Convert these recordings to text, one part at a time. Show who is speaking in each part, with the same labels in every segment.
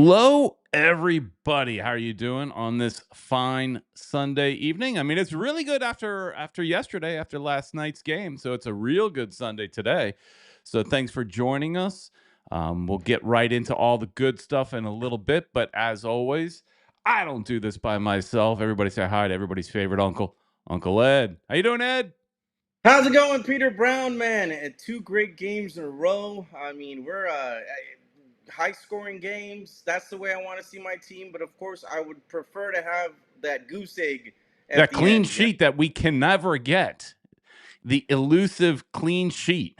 Speaker 1: Hello, everybody. How are you doing on this fine Sunday evening? I mean, it's really good after yesterday, after last night's game. So it's a real good Sunday today. So thanks for joining us. We'll get right into all the good stuff in a little bit. But as always, I don't do this by myself. Everybody say hi to everybody's favorite uncle, Uncle Ed. How you doing, Ed?
Speaker 2: How's it going, Peter Brown, man? Two great games in a row. I mean, we're high-scoring games. That's the way I want to see my team. But of course, I would prefer to have that goose egg at
Speaker 1: That
Speaker 2: the
Speaker 1: clean
Speaker 2: end. You know?
Speaker 1: sheet that we can never get. The elusive clean sheet.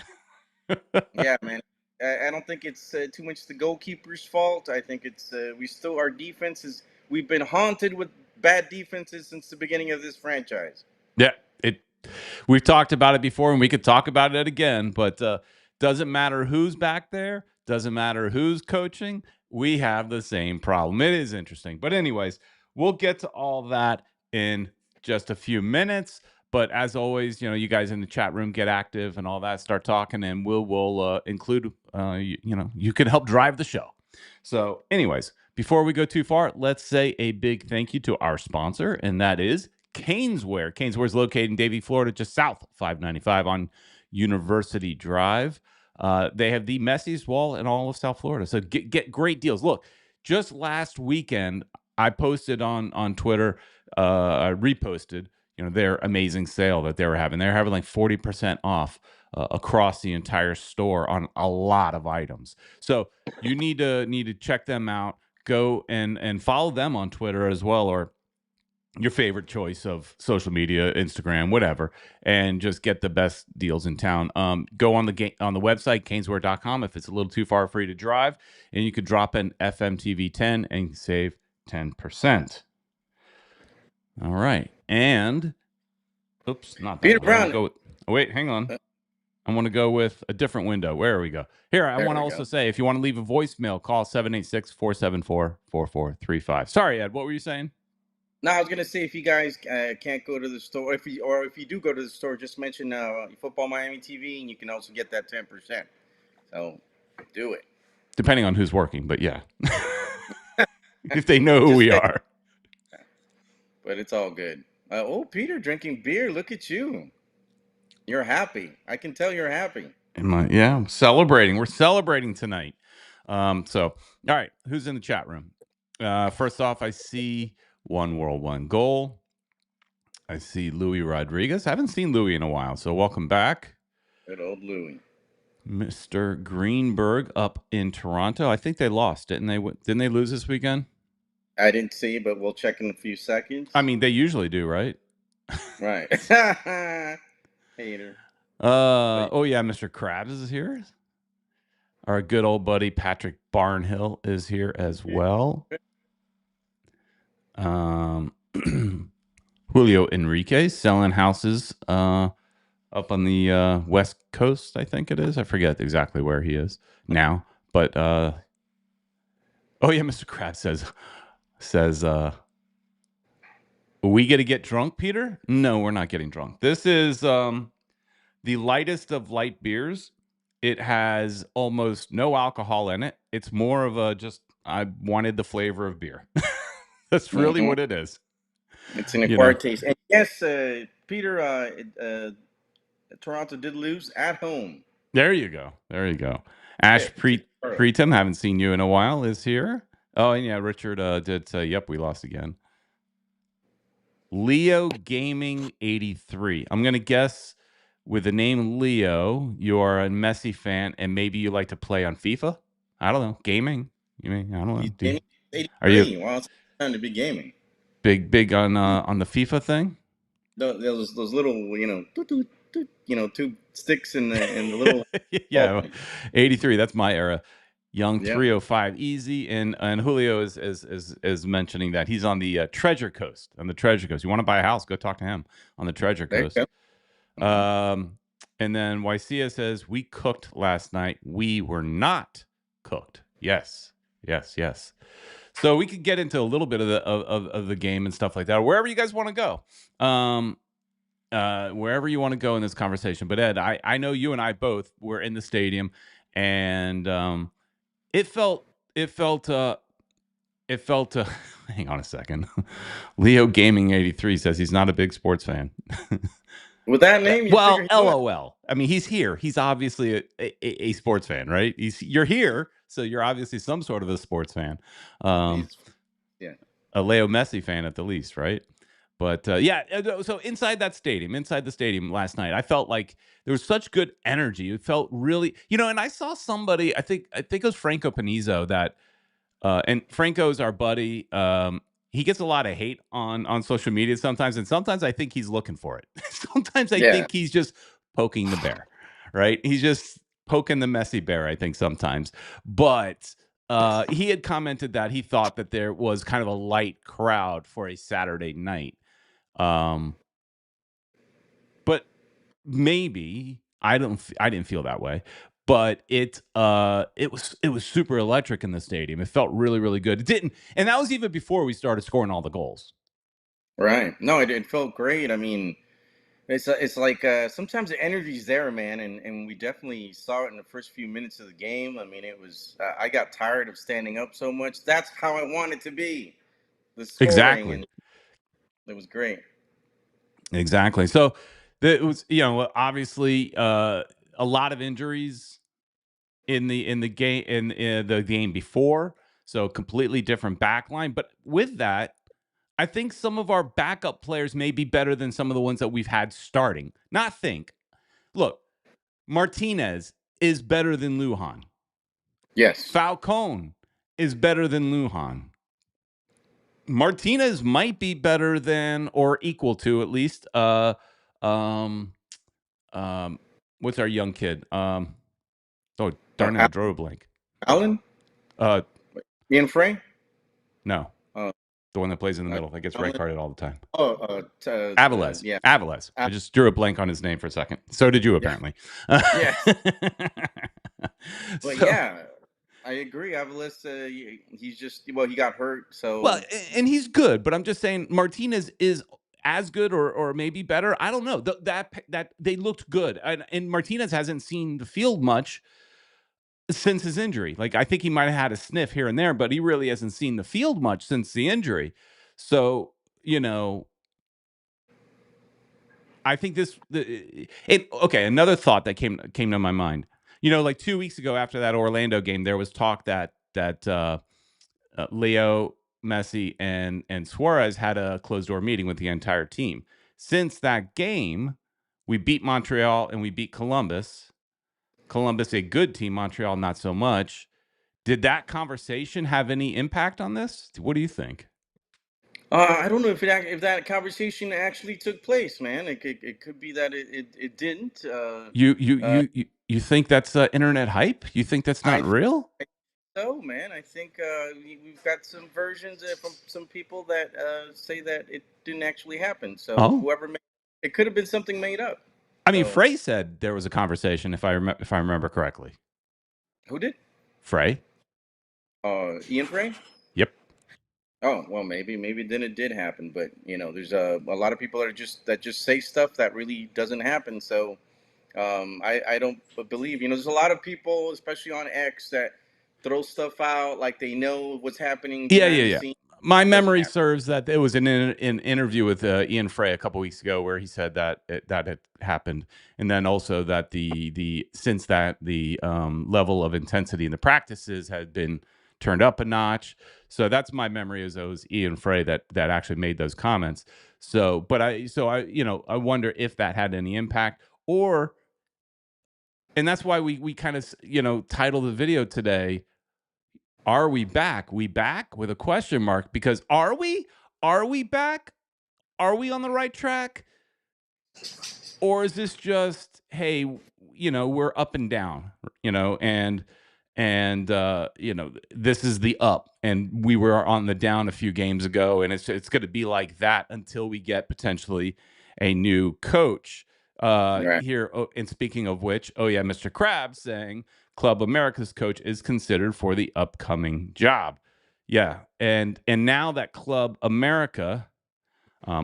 Speaker 2: Yeah, man. I don't think it's too much the goalkeeper's fault. I think it's our defense is we've been haunted with bad defenses since the beginning of this franchise.
Speaker 1: Yeah, we've talked about it before, and we could talk about it again. But doesn't matter who's back there. Doesn't matter who's coaching. We have the same problem. It is interesting, but anyways, we'll get to all that in just a few minutes. But as always, you guys in the chat room get active and all that. Start talking, and we'll include. You can help drive the show. So, anyways, before we go too far, let's say a big thank you to our sponsor, and that is Caneswear. Caneswear is located in Davie, Florida, just south of 595 on University Drive. They have the messiest wall in all of South Florida. So get great deals. Look, just last weekend, I posted on Twitter, I reposted, their amazing sale that they were having. They're having like 40% off across the entire store on a lot of items. So you need to check them out. Go and follow them on Twitter as well, or your favorite choice of social media, Instagram, whatever, and just get the best deals in town. Go on the website, caneswear.com, if it's a little too far for you to drive, and you could drop in FMTV 10 and save 10%. All right. And, oops, not that
Speaker 2: Peter
Speaker 1: one.
Speaker 2: Brown.
Speaker 1: Wait, hang on. I want to go with a different window. Where we go? Here, I want to also say, if you want to leave a voicemail, call 786-474-4435. Sorry, Ed, what were you saying?
Speaker 2: No, I was gonna say if you guys can't go to the store, if you do go to the store, just mention Football Miami TV, and you can also get that 10%. So do it.
Speaker 1: Depending on who's working, but yeah, if they know who we are.
Speaker 2: But it's all good. Peter drinking beer. Look at you. You're happy. I can tell you're happy.
Speaker 1: I'm celebrating. We're celebrating tonight. All right, who's in the chat room? First off, I see One World, One Goal. I see Louis Rodriguez. I haven't seen Louis in a while, so welcome back.
Speaker 2: Good old Louis.
Speaker 1: Mr. Greenberg up in Toronto. I think they lost, didn't they? Didn't they lose this weekend?
Speaker 2: I didn't see, but we'll check in a few seconds.
Speaker 1: I mean, they usually do, right?
Speaker 2: Right. Hater.
Speaker 1: Oh yeah, Mr. Krabs is here. Our good old buddy Patrick Barnhill is here as well. Julio Enriquez selling houses up on the West Coast, I think it is. I forget exactly where he is now. But oh yeah, Mr. Krabs says we get to get drunk, Peter? No, we're not getting drunk. This is the lightest of light beers. It has almost no alcohol in it. It's more of I wanted the flavor of beer. That's really what it is.
Speaker 2: It's an acquired taste. And yes, Peter, Toronto did lose at home.
Speaker 1: There you go. Ash Preetam, haven't seen you in a while, is here. Oh, and yeah, Richard did say, yep, we lost again. Leo Gaming 83. I'm going to guess with the name Leo, you are a Messi fan, and maybe you like to play on FIFA. I don't know. Gaming. You mean I don't know.
Speaker 2: Are you? Well, it's time to be gaming.
Speaker 1: Big on the FIFA thing.
Speaker 2: Those little two sticks in the little.
Speaker 1: Yeah, 83. That's my era. Young 305 easy, and Julio is mentioning that he's on the Treasure Coast. On the Treasure Coast, you want to buy a house? Go talk to him on the Treasure Coast. And then Wycia says, we cooked last night. We were not cooked. Yes. So we could get into a little bit of the game and stuff like that, or wherever you guys want to go. Wherever you want to go in this conversation. But Ed, I know you and I both were in the stadium, and it felt it felt. Hang on a second. Leo Gaming 83 says he's not a big sports fan.
Speaker 2: With that name, you
Speaker 1: Well,
Speaker 2: figure he was.
Speaker 1: LOL. I mean, he's here. He's obviously a sports fan, right? You're here, so you're obviously some sort of a sports fan.
Speaker 2: He's, yeah.
Speaker 1: A Leo Messi fan at the least, right? But yeah, so inside the stadium last night, I felt like there was such good energy. It felt really, and I saw somebody, I think it was Franco Panizo that, and Franco's our buddy. He gets a lot of hate on social media sometimes, and sometimes I think he's looking for it. Sometimes I
Speaker 2: Yeah.
Speaker 1: think he's just poking the bear, right? He's just poking the messy bear, I think sometimes. But he had commented that he thought that there was kind of a light crowd for a Saturday night. But maybe I didn't feel that way, but it was super electric in the stadium. It felt really really good. It didn't, and that was even before we started scoring all the goals.
Speaker 2: Right. No, it felt great. I mean, it's like sometimes the energy's there, man, and we definitely saw it in the first few minutes of the game. I mean, it was I got tired of standing up so much. That's how I want it to be, the scoring,
Speaker 1: Exactly.
Speaker 2: and it was great.
Speaker 1: Exactly. So it was, obviously a lot of injuries in the game before, so completely different back line. But with that, I think some of our backup players may be better than some of the ones that we've had starting. Not think. Look, Martinez is better than Lujan.
Speaker 2: Yes.
Speaker 1: Falcone is better than Lujan. Martinez might be better than or equal to at least um what's our young kid? Oh darn it, I drew a blank.
Speaker 2: Allen,
Speaker 1: Uh
Speaker 2: Ian Frey,
Speaker 1: no.
Speaker 2: uh,
Speaker 1: The one that plays in the middle that gets red
Speaker 2: Allen.
Speaker 1: carded all the time.
Speaker 2: Oh, yeah,
Speaker 1: Aviles. I just drew a blank on his name for a second. So did you,
Speaker 2: yeah,
Speaker 1: apparently.
Speaker 2: yes. But
Speaker 1: So,
Speaker 2: yeah, I agree. Avalis, he's just well, he got hurt,
Speaker 1: well,
Speaker 2: so
Speaker 1: and he's good, but I'm just saying Martinez is as good or maybe better. I don't know. That they looked good, and Martinez hasn't seen the field much since his injury. Like I think he might have had a sniff here and there, but he really hasn't seen the field much since the injury. So you know, I think okay, another thought that came to my mind. Like 2 weeks ago after that Orlando game, there was talk that Leo, Messi, and Suarez had a closed door meeting with the entire team. Since that game, we beat Montreal and we beat Columbus. Columbus, a good team, Montreal, not so much. Did that conversation have any impact on this? What do you think?
Speaker 2: I don't know if that conversation actually took place, man. It could be that it didn't. Uh,
Speaker 1: You think that's internet hype? You think that's
Speaker 2: I
Speaker 1: not
Speaker 2: think
Speaker 1: real?
Speaker 2: so, man. I think we've got some versions from some people that say that it didn't actually happen. So
Speaker 1: Oh,
Speaker 2: whoever made it could have been something made up.
Speaker 1: I mean,
Speaker 2: So
Speaker 1: Frey said there was a conversation, if I remember correctly.
Speaker 2: who did?
Speaker 1: Frey.
Speaker 2: Ian Frey?
Speaker 1: Yep.
Speaker 2: Oh well, maybe then it did happen, but there's a lot of people that just say stuff that really doesn't happen. So I don't believe. There's a lot of people, especially on X, that throw stuff out like they know what's happening
Speaker 1: Yeah,
Speaker 2: behind
Speaker 1: yeah,
Speaker 2: the
Speaker 1: yeah.
Speaker 2: scenes.
Speaker 1: My
Speaker 2: It doesn't
Speaker 1: memory
Speaker 2: happen.
Speaker 1: serves that it was an interview with Ian Frey a couple weeks ago where he said that that had happened, and then also that the since that the level of intensity in the practices had been turned up a notch. So that's my memory is it was Ian Frey that actually made those comments. I wonder if that had any impact or, and that's why we kind of titled the video today, are we back? We back with a question mark because are we? Are we back? Are we on the right track? Or is this just, hey, we're up and down, and this is the up and we were on the down a few games ago and it's going to be like that until we get potentially a new coach.
Speaker 2: Right.
Speaker 1: Here, and speaking of which, oh yeah, Mr. Krabs saying Club America's coach is considered for the upcoming job. Yeah, and now that Club America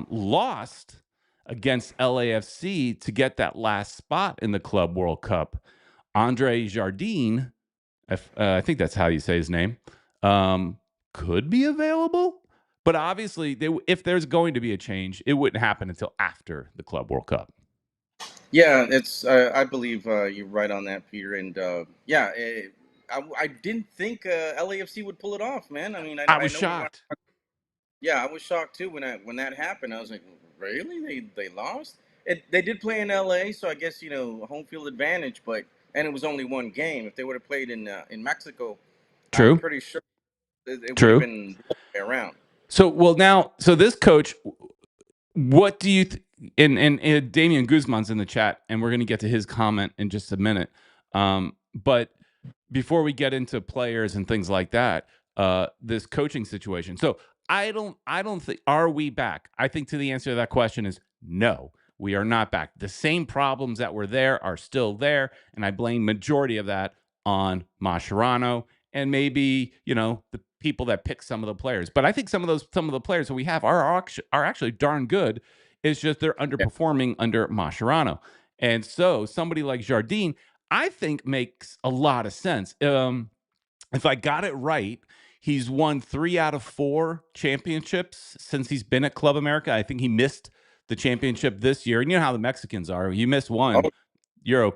Speaker 1: lost against LAFC to get that last spot in the Club World Cup. Andre Jardine, I think that's how you say his name, could be available. But obviously, if there's going to be a change, it wouldn't happen until after the Club World Cup.
Speaker 2: Yeah, it's. I believe you're right on that, Peter. And yeah, I didn't think LAFC would pull it off, man. I mean,
Speaker 1: I
Speaker 2: I
Speaker 1: was
Speaker 2: know we want.
Speaker 1: shocked.
Speaker 2: Yeah, I was shocked too when that happened. I was like, really? They lost? They did play in LA, so I guess home field advantage. But and it was only one game. If they would have played in Mexico, I'm
Speaker 1: True,
Speaker 2: pretty sure it would have
Speaker 1: true.
Speaker 2: been the other way around.
Speaker 1: So, well, now, so this coach, what do you and Damian Guzman's in the chat, and we're going to get to his comment in just a minute. But before we get into players and things like that, this coaching situation. So I don't think, are we back? I think to the answer to that question is no, we are not back. The same problems that were there are still there, and I blame majority of that on Mascherano and maybe the people that pick some of the players. But I think some of the players that we have are actually darn good. It's just they're
Speaker 2: Yeah,
Speaker 1: underperforming under Mascherano, and so somebody like Jardine, I think, makes a lot of sense. If I got it right, he's won 3 out of 4 championships since he's been at Club America. I think he missed the championship this year, and you know how the Mexicans are. You miss one,
Speaker 2: oh
Speaker 1: you're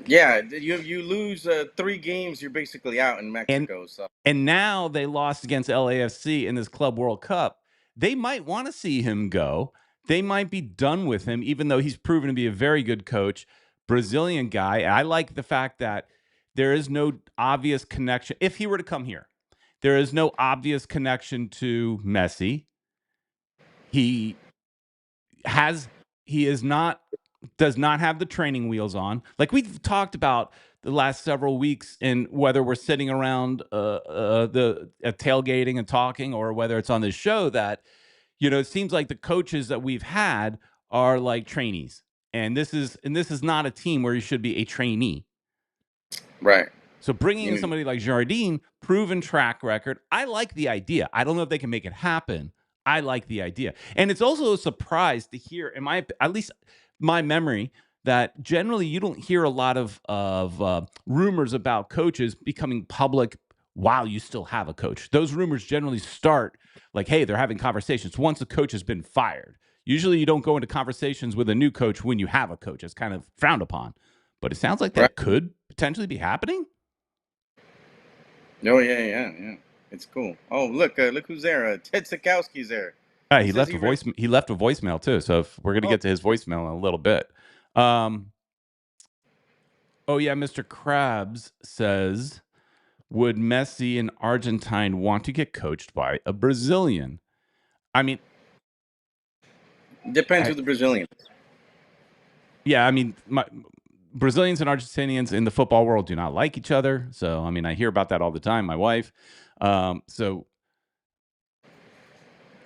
Speaker 2: yeah. You lose 3 games, you're basically out in
Speaker 1: and
Speaker 2: Mexico. So
Speaker 1: and now they lost against LAFC in this Club World Cup. They might want to see him go. They might be done with him, even though he's proven to be a very good coach, Brazilian guy. I like the fact that there is no obvious connection. If he were to come here, there is no obvious connection to Messi. He has he is not does not have the training wheels on. Like we've talked about the last several weeks, and whether we're sitting around the tailgating and talking, or whether it's on this show, that it seems like the coaches that we've had are like trainees, and this is not a team where you should be a trainee.
Speaker 2: right.
Speaker 1: So bringing in
Speaker 2: You,
Speaker 1: somebody like Jardine, proven track record, I like the idea. I don't know if they can make it happen. I like the idea, and it's also a surprise to hear, in my at least my memory, that generally you don't hear a lot of rumors about coaches becoming public while you still have a coach. Those rumors generally start like, hey, they're having conversations once a coach has been fired. Usually, you don't go into conversations with a new coach when you have a coach. It's kind of frowned upon, but it sounds like
Speaker 2: right.
Speaker 1: that could potentially be happening.
Speaker 2: Oh yeah, yeah, yeah. It's cool. Oh look who's there. Ted Sikowski's there. He
Speaker 1: He
Speaker 2: says
Speaker 1: left
Speaker 2: he
Speaker 1: a
Speaker 2: really.
Speaker 1: voice. He left a voicemail too. So if we're gonna
Speaker 2: Oh
Speaker 1: get to his voicemail in a little bit. Um, oh yeah, Mr. Krabs says, would Messi and Argentine want to get coached by a Brazilian? I mean,
Speaker 2: depends
Speaker 1: I,
Speaker 2: who the Brazilian is.
Speaker 1: yeah, I mean, Brazilians and Argentinians in the football world do not like each other. So I mean, I hear about that all the time. My wife. So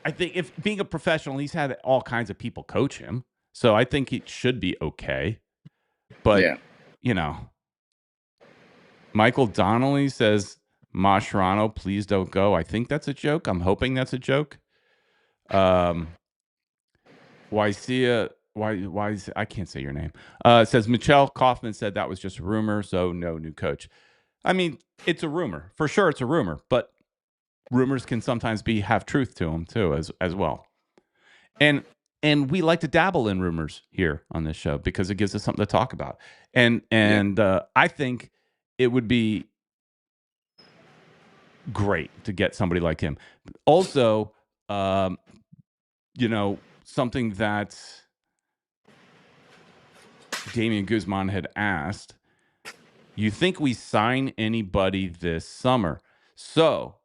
Speaker 1: I think, if being a professional, he's had all kinds of people coach him. So I think it should be okay. But
Speaker 2: Yeah.
Speaker 1: you know, Michael Donnelly says, Mascherano, please don't go. I think that's a joke. I'm hoping that's a joke. Wysia, why is, I can't say your name. Says Michelle Kaufman said that was just a rumor, so no new coach. I mean, it's a rumor. For sure it's a rumor, but rumors can sometimes have truth to them too, as well. And we like to dabble in rumors here on this show because it gives us something to talk about. And
Speaker 2: Yeah.
Speaker 1: I think it would be great to get somebody like him. Also, um, something that Damian Guzman had asked, you think we sign anybody this summer? So,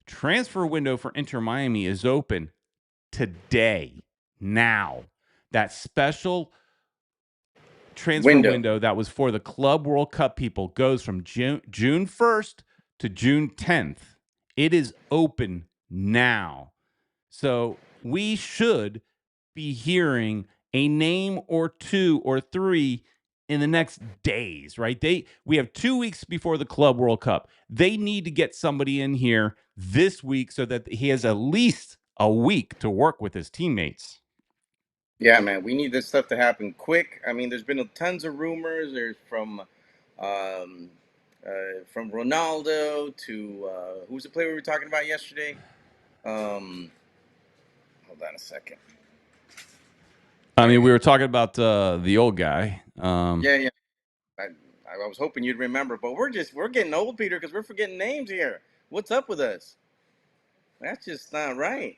Speaker 1: transfer window for Inter Miami is open today, now. That special transfer
Speaker 2: Window.
Speaker 1: window that was for the Club World Cup people goes from June 1st to June 10th. It is open now. So we should be hearing a name or 2 or 3 in the next days, right? We have 2 weeks before the Club World Cup. They need to get somebody in here this week so that he has at least a week to work with his teammates.
Speaker 2: Yeah, man. We need this stuff to happen quick. I mean, there's been tons of rumors. There's from um, from Ronaldo to who's the player we were talking about yesterday? Hold on a second.
Speaker 1: I mean, we were talking about the old guy.
Speaker 2: Yeah. I was hoping you'd remember, but we're getting old, Peter, because we're forgetting names here. What's up with us? That's just not right.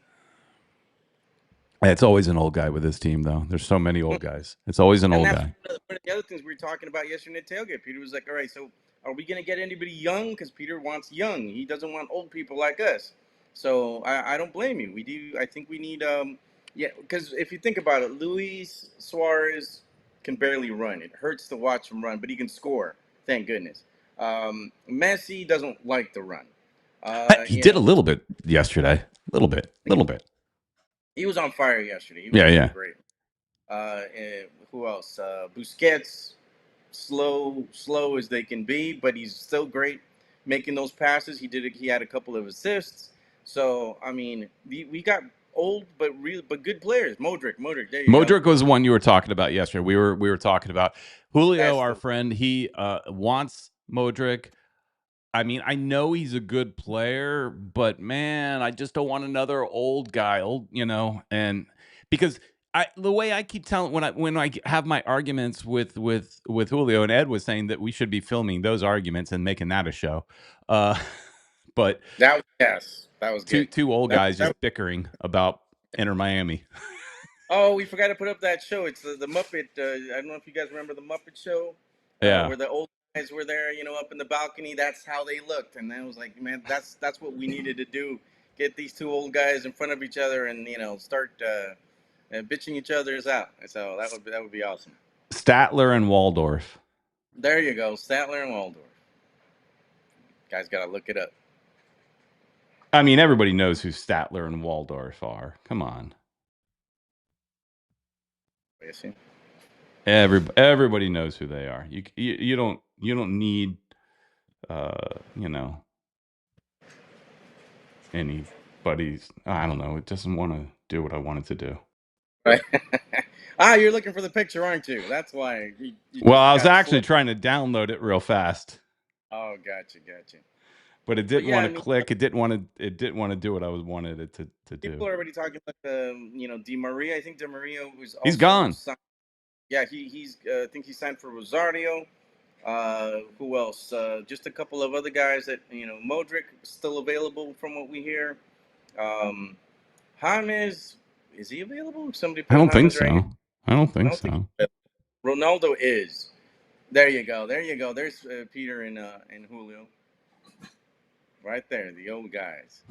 Speaker 1: It's always an old guy with this team, though. There's so many old guys. It's always an
Speaker 2: And
Speaker 1: old
Speaker 2: that's
Speaker 1: guy.
Speaker 2: one of the other things we were talking about yesterday at tailgate. Peter was like, "All right, so are we gonna get anybody young? Because Peter wants young. He doesn't want old people like us." So I don't blame you. We do. I think we need yeah. Because if you think about it, Luis Suarez can barely run. It hurts to watch him run, but he can score. Thank goodness. Messi doesn't like to run.
Speaker 1: He did a little bit yesterday. A little bit.
Speaker 2: He was on fire yesterday. He was
Speaker 1: Yeah.
Speaker 2: looking great. Who else? Busquets, slow as they can be, but he's still great making those passes. He had a couple of assists. So I mean, we got old but good players. Modric. There you go.
Speaker 1: Modric was the one you were talking about yesterday. We were talking about Julio,
Speaker 2: That's
Speaker 1: our
Speaker 2: the
Speaker 1: friend. He wants Modric. I mean, I know he's a good player, but man, I just don't want another old guy. And because the way I keep telling when I have my arguments with Julio, and Ed was saying that we should be filming those arguments and making that a show. But
Speaker 2: that was good.
Speaker 1: two old
Speaker 2: That,
Speaker 1: guys
Speaker 2: that,
Speaker 1: just bickering about Inter Miami.
Speaker 2: oh, we forgot to put up that show. It's the Muppet. I don't know if you guys remember the Muppet Show,
Speaker 1: Yeah.
Speaker 2: where the old guys were there, up in the balcony. That's how they looked, and then I was like, man, that's what we needed to do. Get these two old guys in front of each other, and start bitching each other's out. So that would be awesome.
Speaker 1: Statler and Waldorf.
Speaker 2: There you go, Statler and Waldorf. Guys, gotta look it up.
Speaker 1: I mean, everybody knows who Statler and Waldorf are. Come on. Everybody knows who they are. You don't need anybody's. I don't know. It doesn't want to do what I want it to do.
Speaker 2: Right. You're looking for the picture, aren't you? That's why.
Speaker 1: Well, I was actually trying to download it real fast.
Speaker 2: Oh, gotcha.
Speaker 1: But it didn't want to click. It didn't want to do what I wanted it to do.
Speaker 2: People are already talking about Di Maria. I think Di Maria was also
Speaker 1: he's gone.
Speaker 2: Yeah, he's I think he signed for Rosario. Who else? Just a couple of other guys that Modric still available from what we hear. James, is he available? Somebody put
Speaker 1: I don't think
Speaker 2: James right
Speaker 1: so. I don't think so.
Speaker 2: Ronaldo is. There you go. There's Peter and Julio. Right there, the old guys.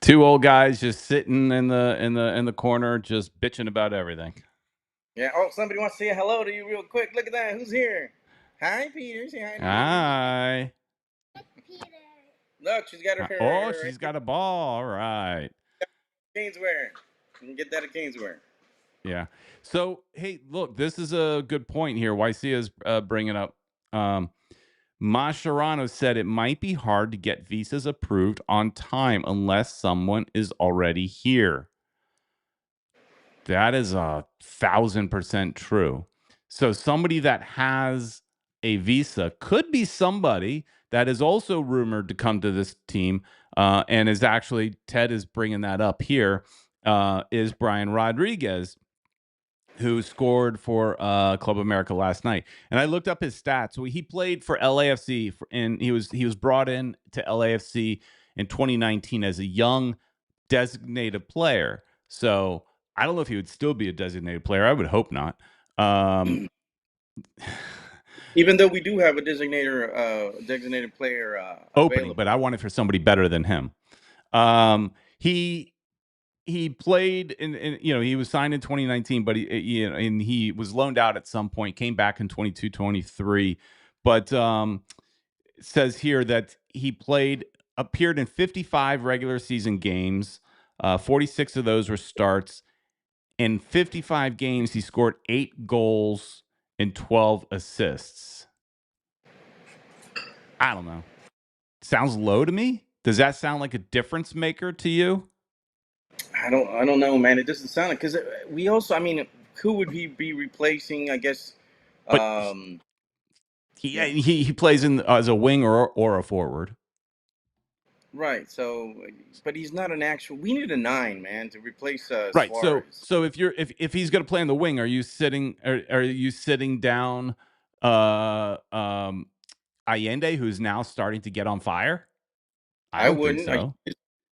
Speaker 1: Two old guys just sitting in the corner, just bitching about everything.
Speaker 2: Yeah. Oh, somebody wants to say hello to you real quick. Look at that. Who's here? Hi, Peter. Say hi.
Speaker 1: Hi.
Speaker 2: Peter. Look, she's got her hair.
Speaker 1: Oh, she's got a ball. All right.
Speaker 2: Caneswear. You can get that at Caneswear.
Speaker 1: Yeah. So, hey, look, this is a good point here. YC is bringing up. Mascherano said it might be hard to get visas approved on time unless someone is already here. That is 1,000% true. So somebody that has a visa could be somebody that is also rumored to come to this team, and is actually, Ted is bringing that up here, is Brian Rodriguez, who scored for Club America last night. And I looked up his stats. So he played for LAFC, and he was brought in to LAFC in 2019 as a young designated player. So I don't know if he would still be a designated player. I would hope not.
Speaker 2: Even though we do have a designated player
Speaker 1: opening,
Speaker 2: available.
Speaker 1: But I want it for somebody better than him. He played in he was signed in 2019, but he was loaned out at some point, came back in 22-23. But it says here that he appeared in 55 regular season games. 46 of those were starts. In 55 games, he scored 8 goals and 12 assists. I don't know. Sounds low to me. Does that sound like a difference maker to you?
Speaker 2: I don't know, man. It doesn't sound like, because we also, I mean, who would he be replacing? I guess. Yeah.
Speaker 1: He plays in as a wing or a forward.
Speaker 2: Right. So, but he's not an actual. We need a nine, man, to replace
Speaker 1: Right. So
Speaker 2: Suarez.
Speaker 1: if he's going to play in the wing, are you sitting down Allende, who's now starting to get on fire? I
Speaker 2: I
Speaker 1: don't think
Speaker 2: wouldn't.
Speaker 1: so.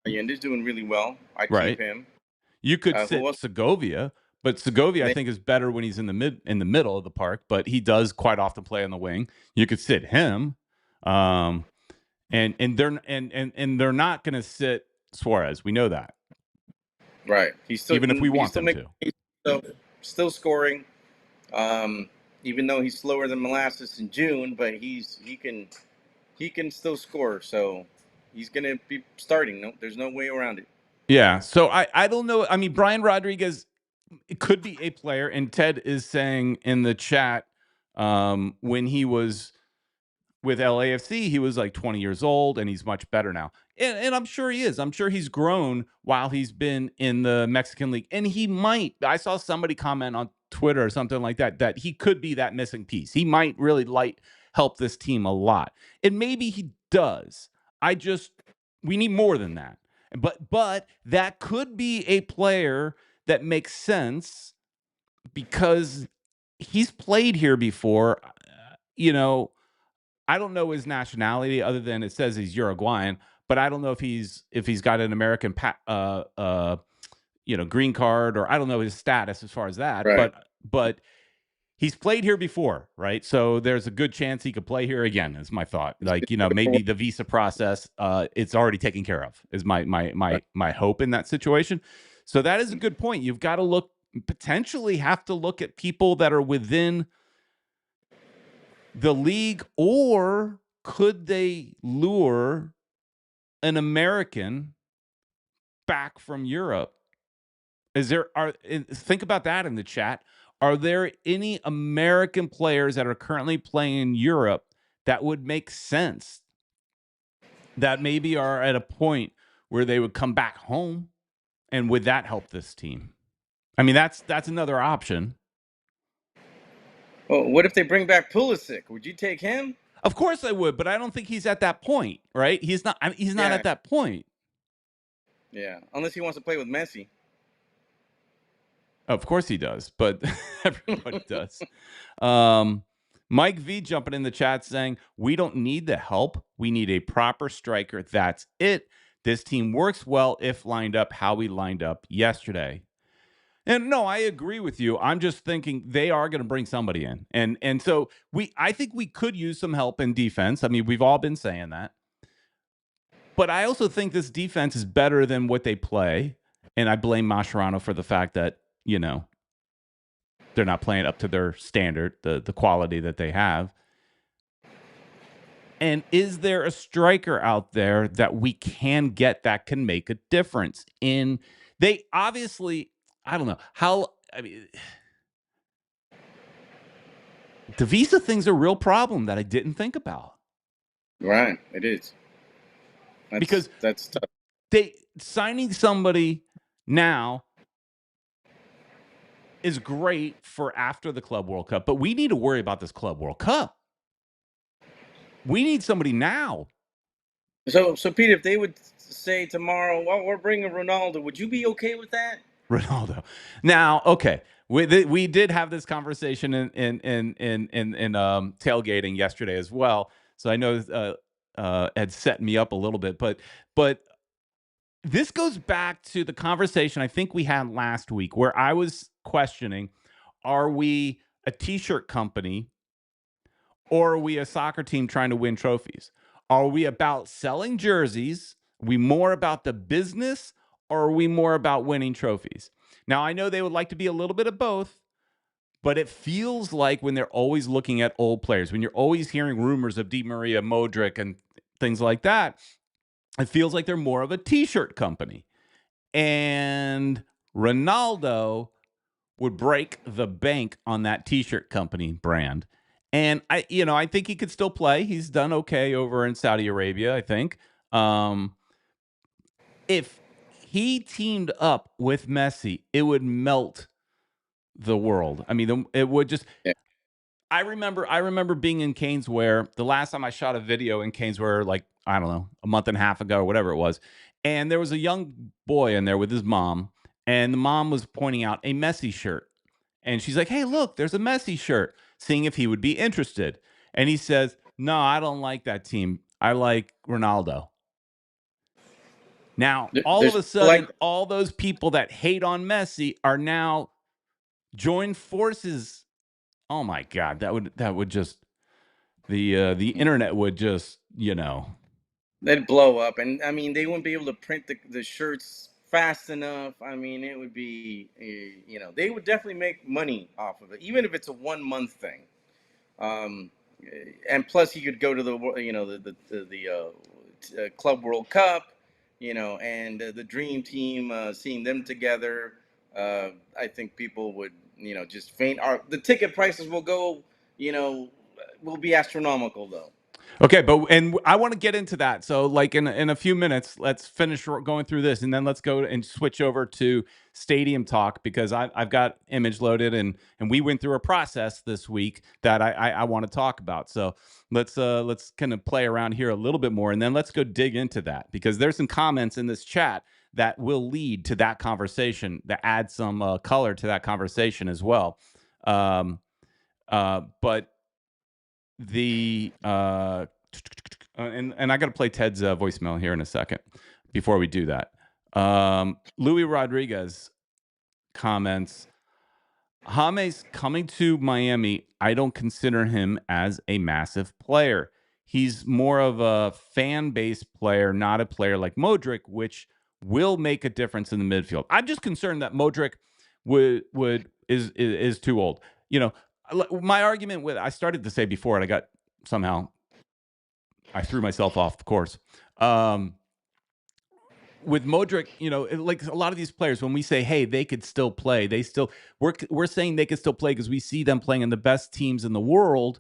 Speaker 2: Allende's doing really well. I'd keep
Speaker 1: Right.
Speaker 2: him.
Speaker 1: You could
Speaker 2: Who
Speaker 1: sit
Speaker 2: else?
Speaker 1: Segovia, but Segovia I
Speaker 2: They,
Speaker 1: think is better when he's in the middle of the park, but he does quite often play on the wing. You could sit him. Um they're not going to sit Suarez. We know that.
Speaker 2: right.
Speaker 1: Even if we
Speaker 2: He's
Speaker 1: want
Speaker 2: still
Speaker 1: them
Speaker 2: making
Speaker 1: to.
Speaker 2: still, still scoring. Um, even though he's slower than molasses in June, but he can still score. So he's gonna be starting. No, there's no way around it.
Speaker 1: Yeah. So I don't know. I mean, Brian Rodriguez, it could be a player, and Ted is saying in the chat, when he was with LAFC, he was like 20 years old and he's much better now. And I'm sure he is. I'm sure he's grown while he's been in the Mexican League. And he might, I saw somebody comment on Twitter or something like that, that he could be that missing piece. He might really help this team a lot. And maybe he does. We need more than that. But that could be a player that makes sense because he's played here before. You know, I don't know his nationality other than it says he's Uruguayan, but I don't know if he's got an American green card, or I don't know his status as far as that.
Speaker 2: Right.
Speaker 1: But he's played here before, right? So there's a good chance he could play here again. Is my thought. Like, maybe the visa process, it's already taken care of. Is my hope in that situation. So that is a good point. You've got to potentially have to look at people that are within the league, or could they lure an American back from Europe? Think about that in the chat. Are there any American players that are currently playing in Europe that would make sense, that maybe are at a point where they would come back home, and would that help this team? I mean, that's another option.
Speaker 2: Well, what if they bring back Pulisic? Would you take him?
Speaker 1: Of course I would, but I don't think he's at that point, right? He's not. He's not
Speaker 2: Yeah.
Speaker 1: at that point.
Speaker 2: Yeah. Unless he wants to play with Messi.
Speaker 1: Of course he does, but everybody does. Um, Mike V jumping in the chat saying, we don't need the help. We need a proper striker. That's it. This team works well if lined up how we lined up yesterday. And no, I agree with you. I'm just thinking they are going to bring somebody in. And so I think we could use some help in defense. I mean, we've all been saying that. But I also think this defense is better than what they play. And I blame Mascherano for the fact that, they're not playing up to their standard, the quality that they have. And is there a striker out there that we can get that can make a difference? They obviously, I don't know how. I mean, the visa thing's a real problem that I didn't think about,
Speaker 2: Right. It is.
Speaker 1: because
Speaker 2: That's tough.
Speaker 1: they signing somebody now is great for after the Club World Cup, but we need to worry about this Club World Cup. We need somebody now.
Speaker 2: So Pete, if they would say tomorrow, well, we're bringing Ronaldo, would you be okay with that?
Speaker 1: Ronaldo. Now, okay, we did have this conversation in tailgating yesterday as well. So I know had set me up a little bit, but this goes back to the conversation I think we had last week, where I was questioning: are we a T-shirt company, or are we a soccer team trying to win trophies? Are we about selling jerseys? Are we more about the business, or are we more about winning trophies? Now, I know they would like to be a little bit of both, but it feels like when they're always looking at old players, when you're always hearing rumors of Di Maria, Modric, and things like that, it feels like they're more of a T-shirt company. And Ronaldo would break the bank on that T-shirt company brand. And I think he could still play. He's done okay over in Saudi Arabia, I think. If he teamed up with Messi, it would melt the world. I mean, it would just.
Speaker 2: Yeah.
Speaker 1: I remember being in Canesware the last time I shot a video in Canesware, like, I don't know, a month and a half ago or whatever it was. And there was a young boy in there with his mom, and the mom was pointing out a Messi shirt. And she's like, "Hey, look, there's a Messi shirt," seeing if he would be interested. And he says, "No, I don't like that team. I like Ronaldo." Now, all of
Speaker 2: There's
Speaker 1: a
Speaker 2: people like
Speaker 1: sudden, all those people that hate on Messi are now join forces. Oh my God, that would just the internet would just,
Speaker 2: they'd blow up, and I mean they wouldn't be able to print the shirts fast enough. I mean it would be they would definitely make money off of it, even if it's a 1 month thing. Um, and plus, he could go to the Club World Cup, and the Dream Team, seeing them together. I think people would, just faint. The ticket prices will go, you know, will be astronomical though.
Speaker 1: Okay, but I want to get into that. So, like in a few minutes, let's finish going through this, and then let's go and switch over to stadium talk because I've got image loaded, and we went through a process this week that I want to talk about. So let's kind of play around here a little bit more, and then let's go dig into that because there's some comments in this chat that will lead to that conversation that add some color to that conversation as well. But the and I got to play Ted's voicemail here in a second before we do that. Louis Rodriguez comments, James coming to Miami, I don't consider him as a massive player. He's more of a fan base player, not a player like Modric, which will make a difference in the midfield. I'm just concerned that Modric would is too old. You know, my argument with I started to say before, and I got somehow I threw myself off the course. With Modric, like a lot of these players, when we say, "Hey, they could still play," we're saying they could still play because we see them playing in the best teams in the world,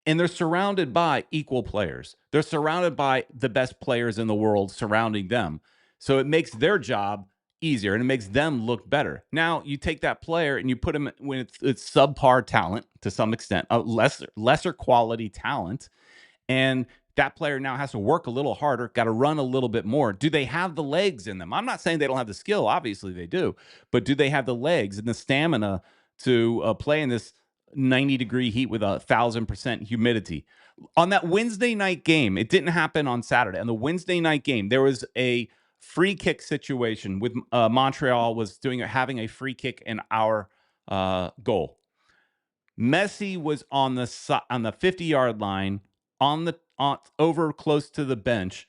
Speaker 1: and they're surrounded by equal players. They're surrounded by the best players in the world surrounding them, so it makes their job easier and it makes them look better. Now, you take that player and you put him when it's subpar talent to some extent, a lesser quality talent, and that player now has to work a little harder, got to run a little bit more. Do they have the legs in them? I'm not saying they don't have the skill. Obviously, they do. But do they have the legs and the stamina to play in this 90-degree heat with 1,000% humidity? On that Wednesday night game, it didn't happen on Saturday. On the Wednesday night game, there was a free kick situation with Montreal was having a free kick in our goal. Messi was on the 50-yard line over close to the bench,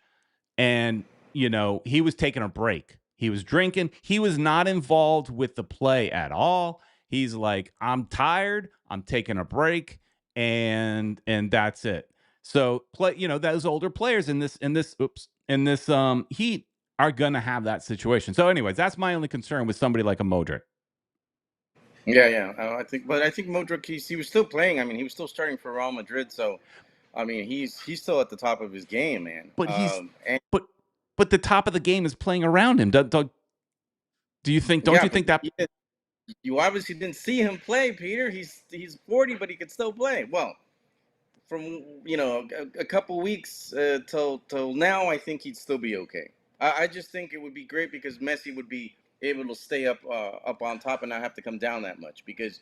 Speaker 1: and he was taking a break. He was drinking. He was not involved with the play at all. He's like, "I'm tired. I'm taking a break," and that's it. So those older players in this heat are gonna have that situation. So, anyways, that's my only concern with somebody like a Modric.
Speaker 2: Yeah, yeah. I think Modric, he was still playing. I mean, he was still starting for Real Madrid, so I mean, he's still at the top of his game, man.
Speaker 1: But he's
Speaker 2: And
Speaker 1: but but the top of the game is playing around him. Do you think? Don't
Speaker 2: yeah,
Speaker 1: you
Speaker 2: but
Speaker 1: think that?
Speaker 2: you obviously didn't see him play, Peter. He's 40, but he could still play. Well, from a couple weeks till now, I think he'd still be okay. I just think it would be great because Messi would be able to stay up on top and not have to come down that much because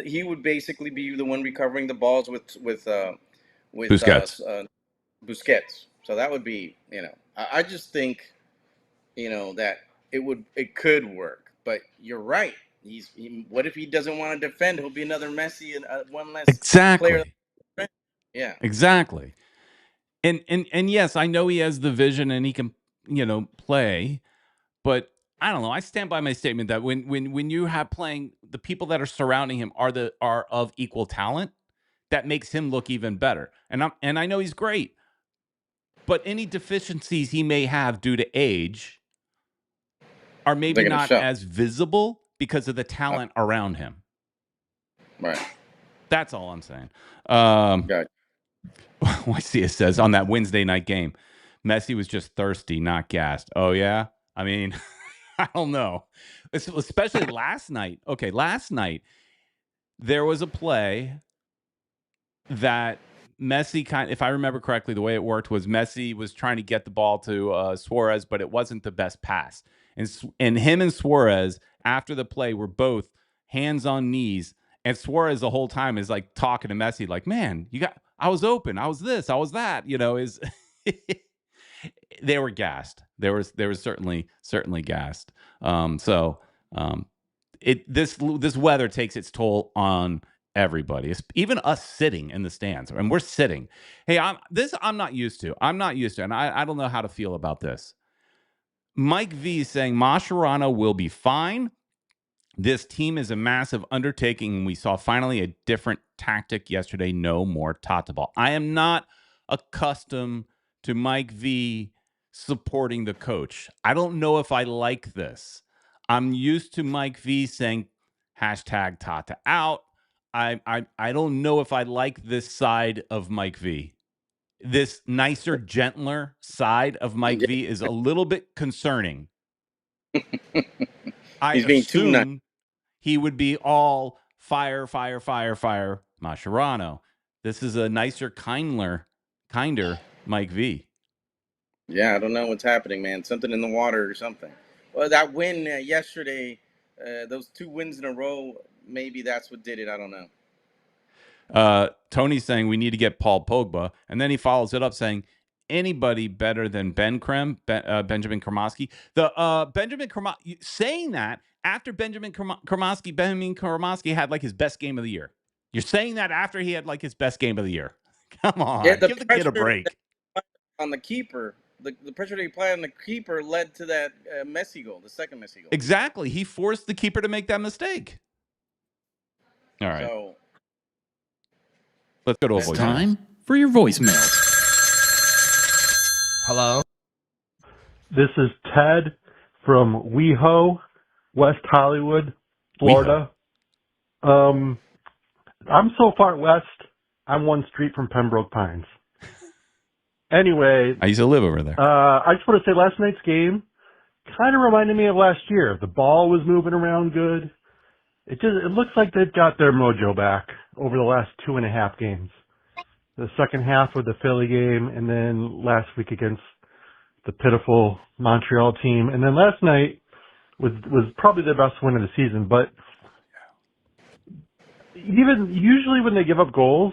Speaker 2: he would basically be the one recovering the balls with
Speaker 1: Busquets.
Speaker 2: Busquets. So that would be I just think that it could work. But you're right. What if he doesn't want to defend? He'll be another Messi and one less player.
Speaker 1: Exactly.
Speaker 2: Yeah.
Speaker 1: Exactly. And yes, I know he has the vision and he can, play, but I don't know. I stand by my statement that when you have playing the people that are surrounding him are of equal talent, that makes him look even better. And I know he's great, but any deficiencies he may have due to age are maybe
Speaker 2: They're gonna
Speaker 1: not
Speaker 2: show.
Speaker 1: as visible because of the
Speaker 2: Uh,
Speaker 1: talent around him.
Speaker 2: right.
Speaker 1: That's all I'm saying. Um,
Speaker 2: Got
Speaker 1: YCS says on that Wednesday night game, Messi was just thirsty, not gassed. Oh yeah, I mean, I don't know, especially last night. Okay, last night there was a play that Messi if I remember correctly, the way it worked was Messi was trying to get the ball to Suarez, but it wasn't the best pass. And him and Suarez after the play were both hands on knees, and Suarez the whole time is like talking to Messi, like, "Man, I was open, I was this, I was that." Is they were gassed. There was certainly gassed. So this weather takes its toll on everybody. It's even us sitting in the stands, and we're sitting. Hey, I'm not used to. I'm not used to, and I don't know how to feel about this. Mike V is saying Mascherano will be fine. This team is a massive undertaking. We saw finally a different tactic yesterday. No more Tata ball. I am not accustomed to Mike V supporting the coach. I don't know if I like this. I'm used to Mike V saying hashtag Tata out. I don't know if I like this side of Mike V. This nicer, gentler side of Mike
Speaker 2: Yeah,
Speaker 1: V is a little bit concerning. I
Speaker 2: he's being too nice.
Speaker 1: assume he would be all fire, fire, fire, fire, Mascherano. This is a nicer, kinder Mike V.
Speaker 2: Yeah, I don't know what's happening, man. Something in the water or something. Well, that win yesterday, those 2 wins in a row, maybe that's what did it. I don't know.
Speaker 1: Tony's saying we need to get Paul Pogba, and then he follows it up saying anybody better than Benjamin Kromaski. The Benjamin Kromaski saying that after Benjamin Kromaski had like his best game of the year. You're saying that after he had like his best game of the year. Come
Speaker 2: Yeah,
Speaker 1: on,
Speaker 2: the
Speaker 1: give the kid a
Speaker 2: pressure
Speaker 1: break.
Speaker 2: on the keeper, the pressure they applied on the keeper led to that Messi goal, the second Messi goal.
Speaker 1: Exactly. He forced the keeper to make that mistake. All right.
Speaker 2: So
Speaker 1: Let's go to a
Speaker 3: It's
Speaker 1: voicemail.
Speaker 3: time for your voicemail.
Speaker 4: Hello.
Speaker 5: This is Ted from WeHo, West Hollywood, Florida. I'm so far west, I'm one street from Pembroke Pines. Anyway,
Speaker 1: I used to live over there.
Speaker 5: I just want to say last night's game kind of reminded me of last year. The ball was moving around good. It looks like they've got their mojo back over the last 2.5 games. The second half of the Philly game, and then last week against the pitiful Montreal team, and then last night was probably their best win of the season. But even usually when they give up goals,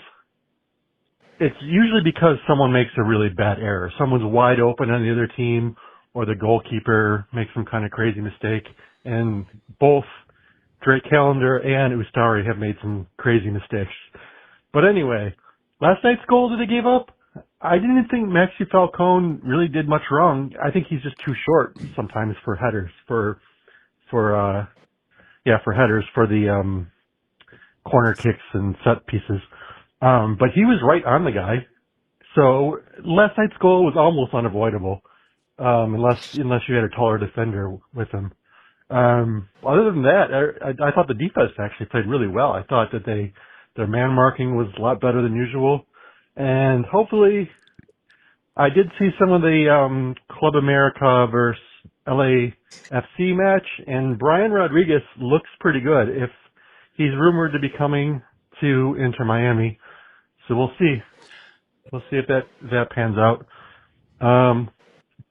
Speaker 5: it's usually because someone makes a really bad error. Someone's wide open on the other team, or the goalkeeper makes some kind of crazy mistake. And both Drake Callender and Ustari have made some crazy mistakes. But anyway, last night's goal that they gave up, I didn't think Maxi Falcone really did much wrong. I think he's just too short sometimes for headers, for headers, for the corner kicks and set pieces. But he was right on the guy. So last night's goal was almost unavoidable, unless you had a taller defender with him. Other than that, I thought the defense actually played really well. I thought that their man marking was a lot better than usual. And hopefully, I did see some of the Club America versus LAFC match, and Brian Rodriguez looks pretty good. If he's rumored to be coming to Inter Miami, so we'll see. We'll see if that pans out.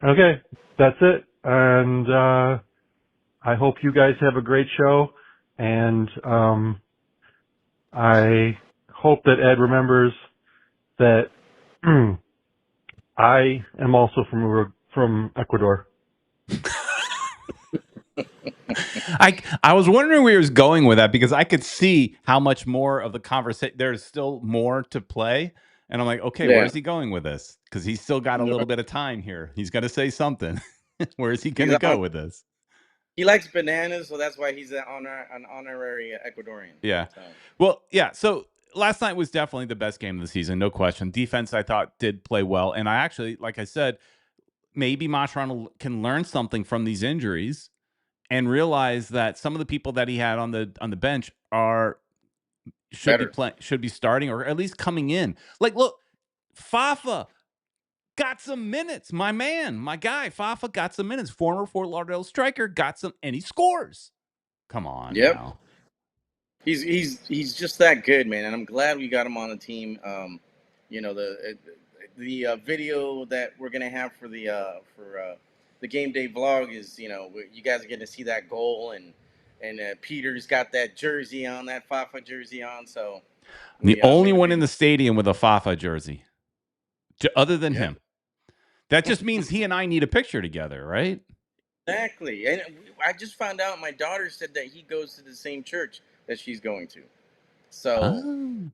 Speaker 5: Okay, that's it. And I hope you guys have a great show, and I hope that Ed remembers that I am also from Ecuador.
Speaker 1: I was wondering where he was going with that, because I could see how much more of the conversation, there's still more to play. And I'm like, okay,
Speaker 2: Yeah.
Speaker 1: where's he going with this? Because he's still got a little bit of time here. He's going to say something. Where is he going to go with this?
Speaker 2: He likes bananas, so that's why he's an honorary Ecuadorian.
Speaker 1: Yeah.
Speaker 2: So.
Speaker 1: Well, yeah. So last night was definitely the best game of the season, no question. Defense, I thought, did play well. And I actually, like I said, maybe Mascherano can learn something from these injuries and realize that some of the people that he had on the bench should be starting, or at least coming in. Like, look, Fafa got some minutes. My man, my guy, Fafa got some minutes. Former Fort Lauderdale striker got some, and he scores. Come on,
Speaker 2: Yep.
Speaker 1: now.
Speaker 2: He's just that good, man, and I'm glad we got him on the team. You know the video that we're gonna have for the game day vlog is, you guys are getting to see that goal, and Peter's got that jersey on, that Fafa jersey on, so
Speaker 1: I'm the
Speaker 2: we
Speaker 1: only
Speaker 2: made a
Speaker 1: one
Speaker 2: big
Speaker 1: in the stadium with a Fafa jersey, other than
Speaker 2: yeah.
Speaker 1: him. That just means he and I need a picture together, right?
Speaker 2: Exactly, and I just found out my daughter said that he goes to the same church that she's going to, so.
Speaker 1: Oh.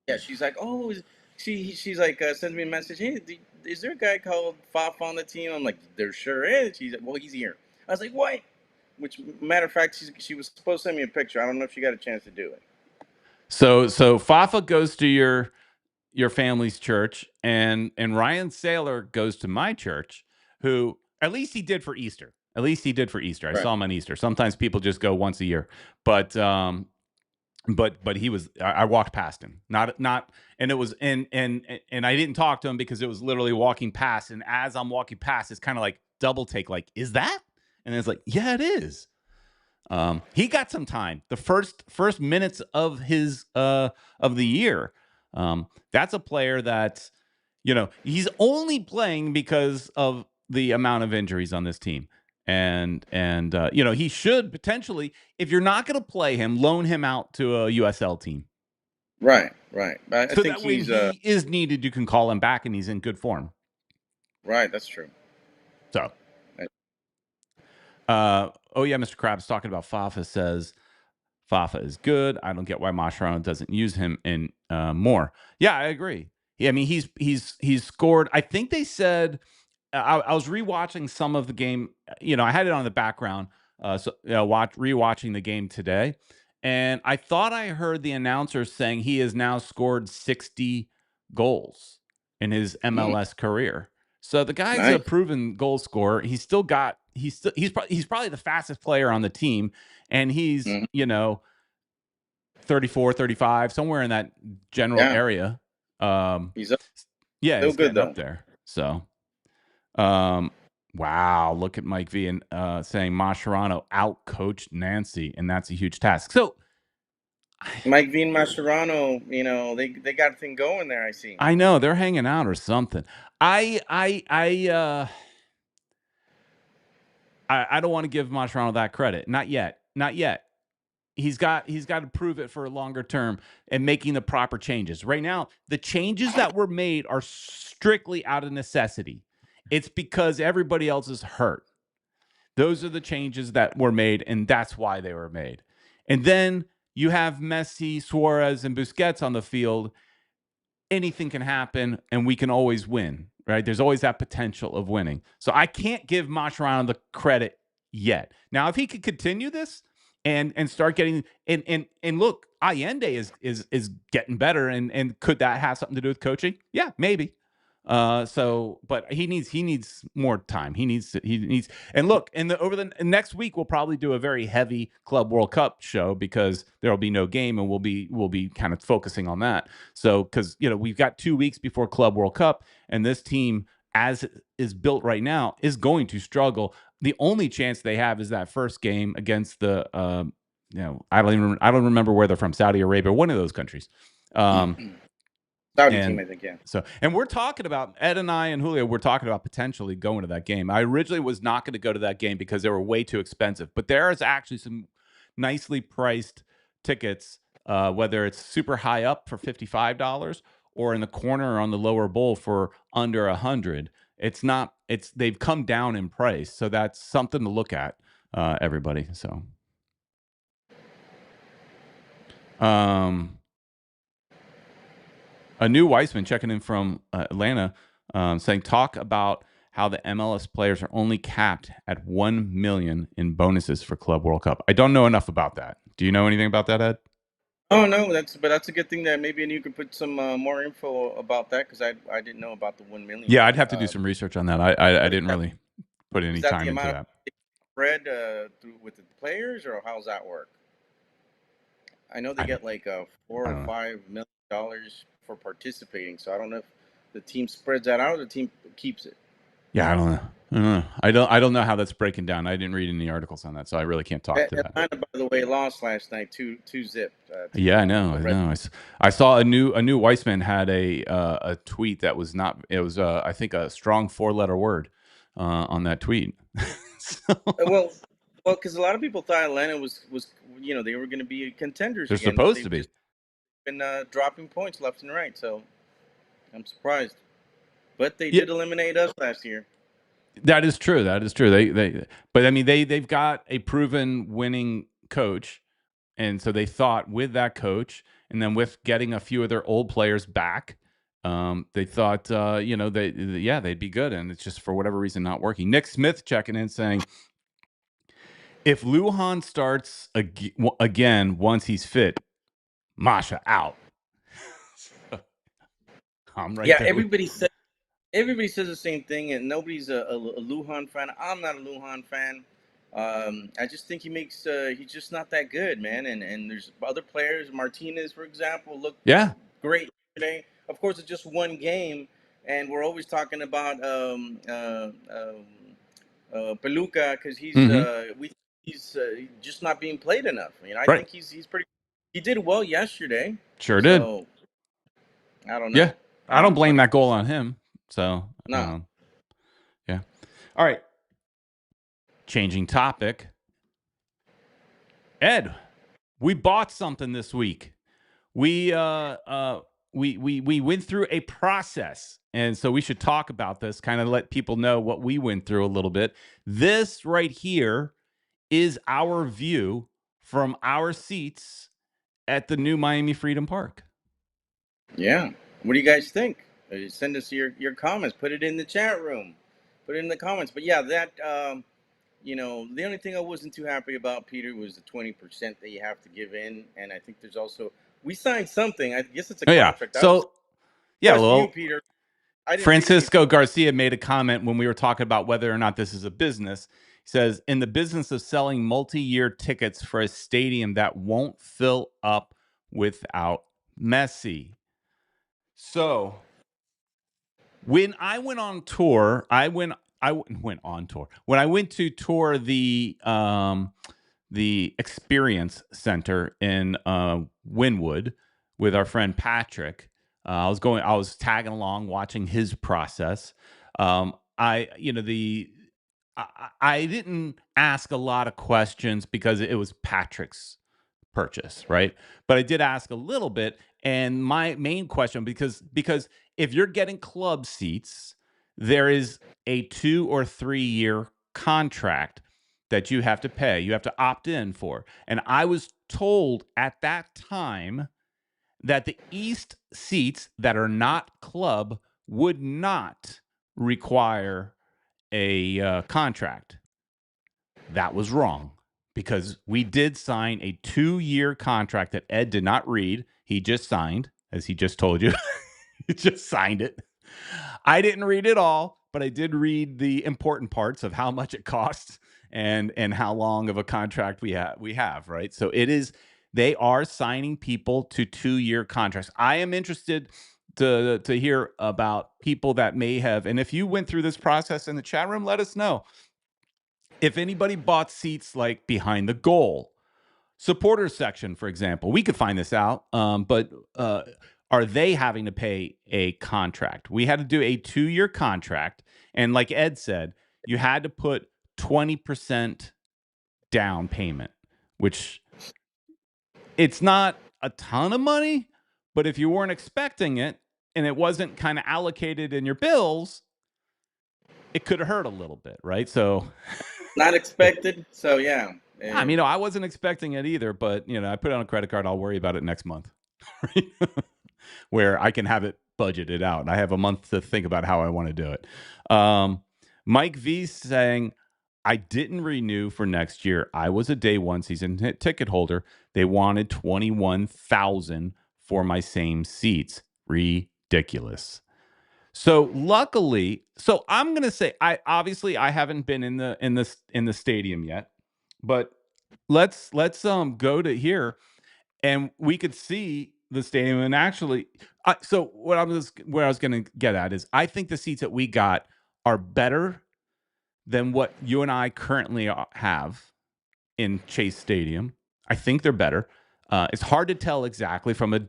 Speaker 2: Yeah, she's like, oh, she's like, sends me a message. Hey, is there a guy called Faf on the team? I'm like, there sure is. She's like, well, he's here. I was like, what? Which, matter of fact, she was supposed to send me a picture. I don't know if she got a chance to do it.
Speaker 1: So Fafa goes to your family's church, and Ryan Saylor goes to my church, who at least he did for Easter. At least he did for Easter. I
Speaker 2: Right.
Speaker 1: saw him on Easter. Sometimes people just go once a year, but he was. I walked past him, not, and it was and I didn't talk to him because it was literally walking past, and as I'm walking past, it's kind of like double take, like, is that? And it's like, yeah, it is. He got some time. The first minutes of his of the year. That's a player that, he's only playing because of the amount of injuries on this team. And he should potentially, if you're not going to play him, loan him out to a USL team.
Speaker 2: Right. But I
Speaker 1: So
Speaker 2: think
Speaker 1: that when
Speaker 2: he's
Speaker 1: he is needed, you can call him back and he's in good form.
Speaker 2: right. That's true.
Speaker 1: So, oh yeah, Mr. Krabs talking about Fafa says Fafa is good. I don't get why Mascherano doesn't use him in more. Yeah, I agree. Yeah, I mean he's scored. I think they said I was rewatching some of the game. I had it on the background, rewatching the game today, and I thought I heard the announcer saying he has now scored 60 goals in his MLS career. So the guy's a
Speaker 2: Nice.
Speaker 1: proven goal scorer. He's probably the fastest player on the team, and he's
Speaker 2: Mhm.
Speaker 1: 34, 35, somewhere in that general
Speaker 2: Yeah,
Speaker 1: area.
Speaker 2: he's up,
Speaker 1: Yeah,
Speaker 2: still
Speaker 1: he's
Speaker 2: good
Speaker 1: getting
Speaker 2: though.
Speaker 1: up there. So, wow, look at Mike V and saying Mascherano out-coached Nancy, and that's a huge task. So,
Speaker 2: Mike V and Mascherano, they got a thing going there. I see.
Speaker 1: I know they're hanging out or something. I don't want to give Mascherano that credit. Not yet. Not yet. He's got to prove it for a longer term and making the proper changes. Right now, the changes that were made are strictly out of necessity. It's because everybody else is hurt. Those are the changes that were made, and that's why they were made. And then you have Messi, Suarez, and Busquets on the field. Anything can happen, and we can always win, right? There's always that potential of winning. So I can't give Mascherano the credit yet. Now, if he could continue this and start getting and look, Allende is getting better, and could that have something to do with coaching? Yeah, maybe. But he needs more time. He needs and look, over the next week we'll probably do a very heavy Club World Cup show because there'll be no game, and we'll be kind of focusing on that. So because we've got 2 weeks before Club World Cup, and this team, as is built right now, is going to struggle. The only chance they have is that first game against the I don't remember where they're from, Saudi Arabia, one of those countries.
Speaker 2: Saudi team,
Speaker 1: And
Speaker 2: I think. Yeah.
Speaker 1: so, and we're talking about, Ed and I and Julio, we're talking about potentially going to that game. I originally was not going to go to that game because they were way too expensive, but there is actually some nicely priced tickets, whether it's super high up for $55 or in the corner or on the lower bowl for under $100. They've come down in price. So that's something to look at, everybody. So, a new Weissman checking in from Atlanta, saying, talk about how the MLS players are only capped at $1 million in bonuses for Club World Cup. I don't know enough about that. Do you know anything about that, Ed?
Speaker 2: Oh no, that's a good thing that maybe you could put some more info about that, because I didn't know about the 1 million.
Speaker 1: Yeah, I'd have to do some research on that. I didn't really put any
Speaker 2: Is that
Speaker 1: time
Speaker 2: the
Speaker 1: into
Speaker 2: amount
Speaker 1: that.
Speaker 2: of spread through with the players, or how's that work? I know they
Speaker 1: I,
Speaker 2: get like four
Speaker 1: I
Speaker 2: or
Speaker 1: don't know.
Speaker 2: $5 million for participating, so I don't know if the team spreads that out or the team keeps it.
Speaker 1: Yeah, I don't know. I don't know. I don't know how that's breaking down. I didn't read any articles on that, so I really can't talk to that.
Speaker 2: Atlanta, by the way, lost last night, two zip
Speaker 1: Yeah,
Speaker 2: to
Speaker 1: I know.
Speaker 2: the
Speaker 1: I
Speaker 2: Red.
Speaker 1: know. I saw a new Weissman had a tweet that was not. It was I think a strong 4-letter word on that tweet. So,
Speaker 2: Well, because a lot of people thought Atlanta was they were going to be contenders
Speaker 1: they're
Speaker 2: again, but
Speaker 1: supposed to
Speaker 2: they've
Speaker 1: be.
Speaker 2: just been dropping points left and right. So I'm surprised, but they
Speaker 1: Yeah,
Speaker 2: did eliminate us last year.
Speaker 1: that is true. That is true. But I mean, they've got a proven winning coach, and so they thought with that coach, and then with getting a few of their old players back, they thought, they'd be good, and it's just for whatever reason not working. Nick Smith checking in saying, if Lujan starts again once he's fit, Masha out. I'm right
Speaker 2: Yeah,
Speaker 1: there with.
Speaker 2: everybody says the same thing, and nobody's a Lujan fan. I'm not a Lujan fan. I just think he's just not that good, man. And there's other players. Martinez, for example, looked
Speaker 1: Yeah,
Speaker 2: great yesterday. Of course, it's just one game, and we're always talking about Peluca because
Speaker 1: hmm
Speaker 2: he's just not being played enough. I
Speaker 1: right.
Speaker 2: think he's pretty. He did well yesterday,
Speaker 1: Sure did.
Speaker 2: so I don't
Speaker 1: Yeah,
Speaker 2: know.
Speaker 1: I don't
Speaker 2: But
Speaker 1: blame that goal on him. So,
Speaker 2: no,
Speaker 1: yeah. All right. Changing topic. Ed, we bought something this week. We we went through a process, and so we should talk about this, kind of let people know what we went through a little bit. This right here is our view from our seats at the new Miami Freedom Park.
Speaker 2: yeah. What do you guys think? Send us your comments. Put it in the chat room. Put it in the comments. But yeah, the only thing I wasn't too happy about, Peter, was the 20% that you have to give in, and I think there's also we signed something. I guess it's a
Speaker 1: Oh yeah.
Speaker 2: contract. That was
Speaker 1: So yeah,
Speaker 2: question to you,
Speaker 1: well,
Speaker 2: Peter. I didn't read
Speaker 1: Francisco
Speaker 2: anything.
Speaker 1: Garcia made a comment when we were talking about whether or not this is a business. He says, in the business of selling multi-year tickets for a stadium that won't fill up without Messi. So when I went on tour, I went on tour. When I went to tour the experience center in Wynwood with our friend Patrick. I was tagging along, watching his process. I, you know, the I didn't ask a lot of questions because it was Patrick's purchase, right? But I did ask a little bit, and my main question, because if you're getting club seats, there is a 2 or 3 year contract that you have to pay. You have to opt in for. And I was told at that time that the East seats that are not club would not require a contract. That was wrong because we did sign a 2 year contract that Ed did not read. He just signed, as he just told you. He just signed it. I didn't read it all, but I did read the important parts of how much it costs and how long of a contract we have, right? So they are signing people to 2 year contracts. I am interested to hear about people that may have, and if you went through this process in the chat room, let us know. If anybody bought seats like behind the goal, supporters section, for example, we could find this out. But are they having to pay a contract? We had to do a 2 year contract, and like Ed said, you had to put 20% down payment, which it's not a ton of money, but if you weren't expecting it and it wasn't kind of allocated in your bills, it could hurt a little bit, right? So
Speaker 2: Not expected. So yeah.
Speaker 1: I mean, no, I wasn't expecting it either, but I put it on a credit card. I'll worry about it next month, right? Where I can have it budgeted out. And I have a month to think about how I want to do it. Mike V saying, I didn't renew for next year. I was a day one season ticket holder. They wanted 21,000 for my same seats. Ridiculous. So luckily, I'm gonna say I haven't been in the stadium yet, but let's go to here and we could see the stadium and actually. So what I was going to get at is I think the seats that we got are better than what you and I currently have in Chase Stadium. I think they're better. It's hard to tell exactly from a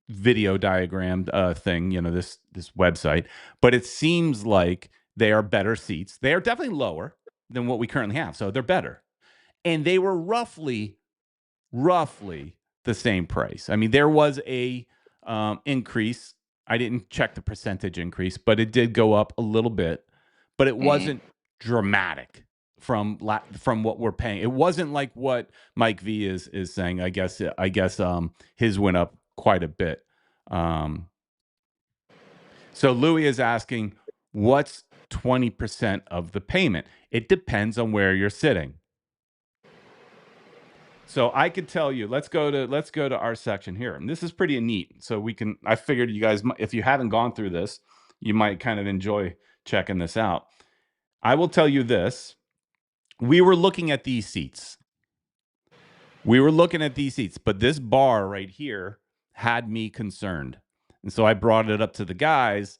Speaker 1: video diagram thing, this website, but it seems like they are better seats. They are definitely lower than what we currently have, so they're better. And they were roughly the same price. I mean, there was a increase. I didn't check the percentage increase, but it did go up a little bit, but it wasn't dramatic from what we're paying. It wasn't like what Mike V is saying. I guess his went up quite a bit. So Louis is asking, what's 20% of the payment? It depends on where you're sitting. So I could tell you, let's go to our section here. And this is pretty neat. So I figured you guys, if you haven't gone through this, you might kind of enjoy checking this out. I will tell you this. We were looking at these seats. But this bar right here had me concerned. And so I brought it up to the guys,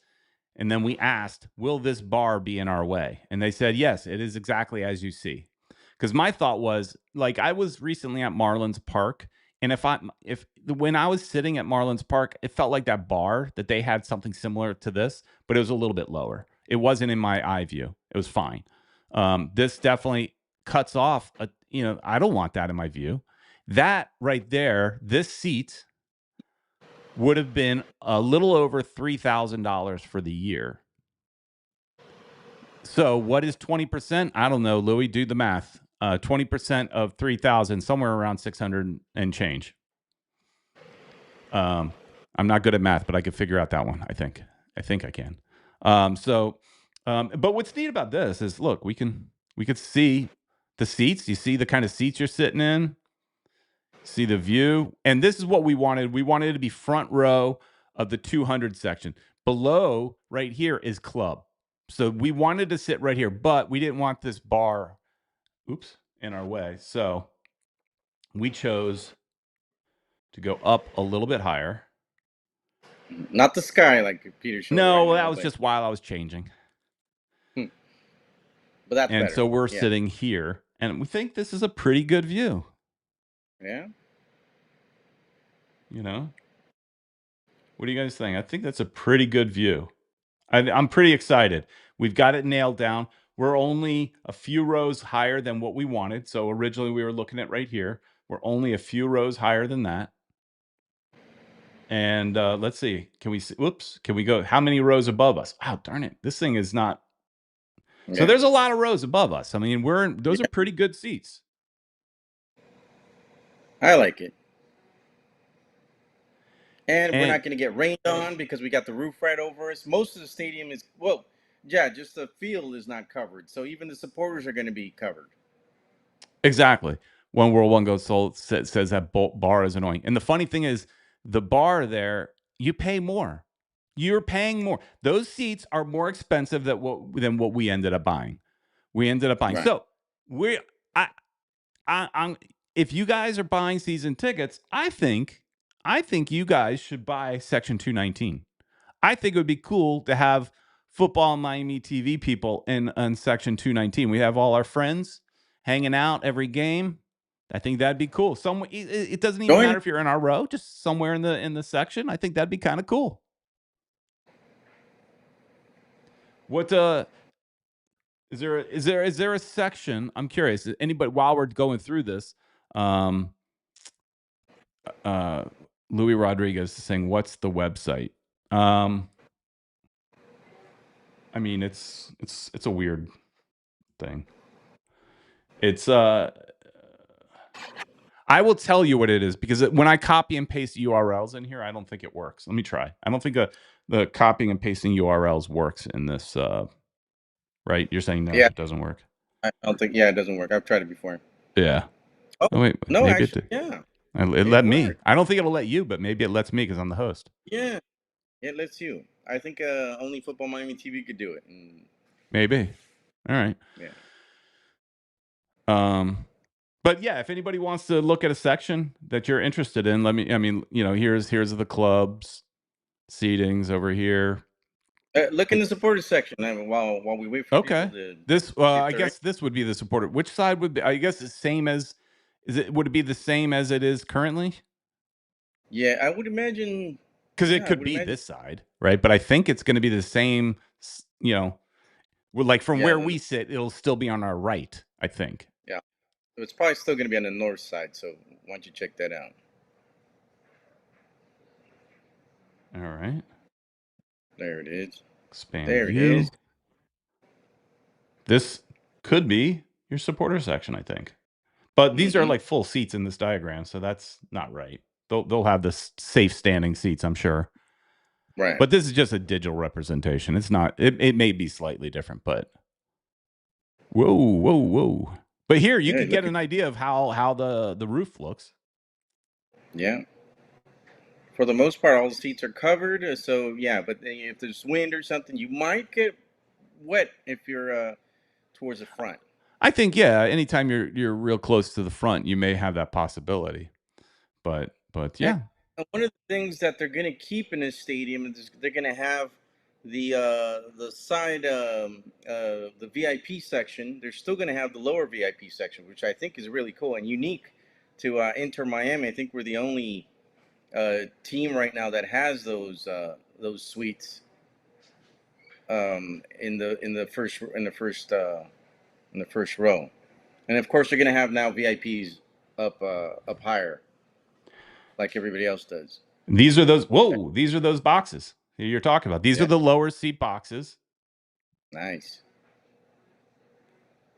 Speaker 1: and then we asked, will this bar be in our way? And they said, yes, it is exactly as you see. Because my thought was, like, I was recently at Marlins Park, and when I was sitting at Marlins Park, it felt like that bar that they had something similar to this, but it was a little bit lower. It wasn't in my eye view. It was fine. This definitely cuts off. I don't want that in my view. That right there, this seat would have been a little over $3,000 for the year. So what is 20%? I don't know, Louis, do the math. 20% of 3,000, somewhere around 600 and change. I'm not good at math, but I could figure out that one. I think I can. But what's neat about this is, look, we could see the seats. You see the kind of seats you're sitting in. See the view. And this is what we wanted. We wanted it to be front row of the 200 section. Below, right here, is club. So we wanted to sit right here, but we didn't want this bar, in our way. So we chose to go up a little bit higher.
Speaker 2: Not the sky like Peter showed.
Speaker 1: No, that was just while I was changing.
Speaker 2: But that's better.
Speaker 1: And so we're sitting here, and we think this is a pretty good view.
Speaker 2: Yeah.
Speaker 1: What do you guys think? I think that's a pretty good view. I'm pretty excited. We've got it nailed down. We're only a few rows higher than what we wanted. So originally we were looking at right here. We're only a few rows higher than that. And let's see. Can we see? Can we go? How many rows above us? Wow, darn it. This thing is not. Yeah. So there's a lot of rows above us. I mean, those are pretty good seats.
Speaker 2: I like it. And we're not going to get rained on because we got the roof right over us. Most of the stadium is, just the field is not covered. So even the supporters are going to be covered.
Speaker 1: Exactly. One World One Goes Soul says that bar is annoying. And the funny thing is, the bar there, you pay more. You're paying more. Those seats are more expensive than what we ended up buying. Right. So if you guys are buying season tickets, I think you guys should buy Section 219. I think it would be cool to have Football Miami TV people in Section 219. We have all our friends hanging out every game. I think that'd be cool. It doesn't even matter if you're in our row, just somewhere in the section. I think that'd be kind of cool. What is there a section? I'm curious. Anybody, while we're going through this, Louis Rodriguez is saying, what's the website? I mean, it's a weird thing. It's I will tell you what it is, because when I copy and paste URLs in here, I don't think it works. Let me try. I don't think the copying and pasting URLs works in this. Right? You're saying no, it doesn't work.
Speaker 2: I don't think. Yeah, it doesn't work. I've tried it before.
Speaker 1: Yeah.
Speaker 2: Oh wait, no,
Speaker 1: maybe
Speaker 2: actually,
Speaker 1: it let me. I don't think it'll let you, but maybe it lets me because I'm the host.
Speaker 2: Yeah, it lets you. I think only Football Miami TV could do it.
Speaker 1: Maybe. All right.
Speaker 2: Yeah.
Speaker 1: But yeah, if anybody wants to look at a section that you're interested in, let me. I mean, here's the clubs, seatings over here.
Speaker 2: Look in the supporters section while we wait for people
Speaker 1: Okay.
Speaker 2: to.
Speaker 1: This
Speaker 2: If
Speaker 1: I
Speaker 2: they're in.
Speaker 1: guess this would be the supporter. Which side would be? I guess the same as. Would it be the same as it is currently?
Speaker 2: Yeah, I would imagine.
Speaker 1: Because it
Speaker 2: Yeah, I
Speaker 1: could
Speaker 2: would
Speaker 1: be
Speaker 2: imagine.
Speaker 1: this side, right? But I think it's going to be the same. Like from
Speaker 2: Yeah,
Speaker 1: where we sit, it'll still be on our right. I think.
Speaker 2: yeah. So it's probably still going to be on the north side. So why don't you check that out?
Speaker 1: All right.
Speaker 2: There it is.
Speaker 1: Expand
Speaker 2: There it
Speaker 1: view.
Speaker 2: is.
Speaker 1: This could be your supporter section, I think. But these are
Speaker 2: Mm-hmm.
Speaker 1: like full seats in this diagram, so that's not right. They'll have the safe standing seats, I'm sure.
Speaker 2: Right.
Speaker 1: But this is just a digital representation. It's not. It may be slightly different, but whoa. But here you
Speaker 2: Yeah,
Speaker 1: could get an idea of how the roof looks.
Speaker 2: Yeah. For the most part, all the seats are covered. So yeah, but if there's wind or something, you might get wet if you're towards the front.
Speaker 1: I think anytime you're real close to the front, you may have that possibility. But
Speaker 2: And
Speaker 1: yeah.
Speaker 2: one of the things that they're going to keep in this stadium is they're going to have the side the VIP section. They're still going to have the lower VIP section, which I think is really cool and unique to Inter Miami. I think we're the only team right now that has those suites in the first row, and of course they're going to have now VIPs up higher like everybody else does.
Speaker 1: These are those. Whoa! These are those boxes you're talking about. These
Speaker 2: Yeah,
Speaker 1: are the lower seat boxes
Speaker 2: nice.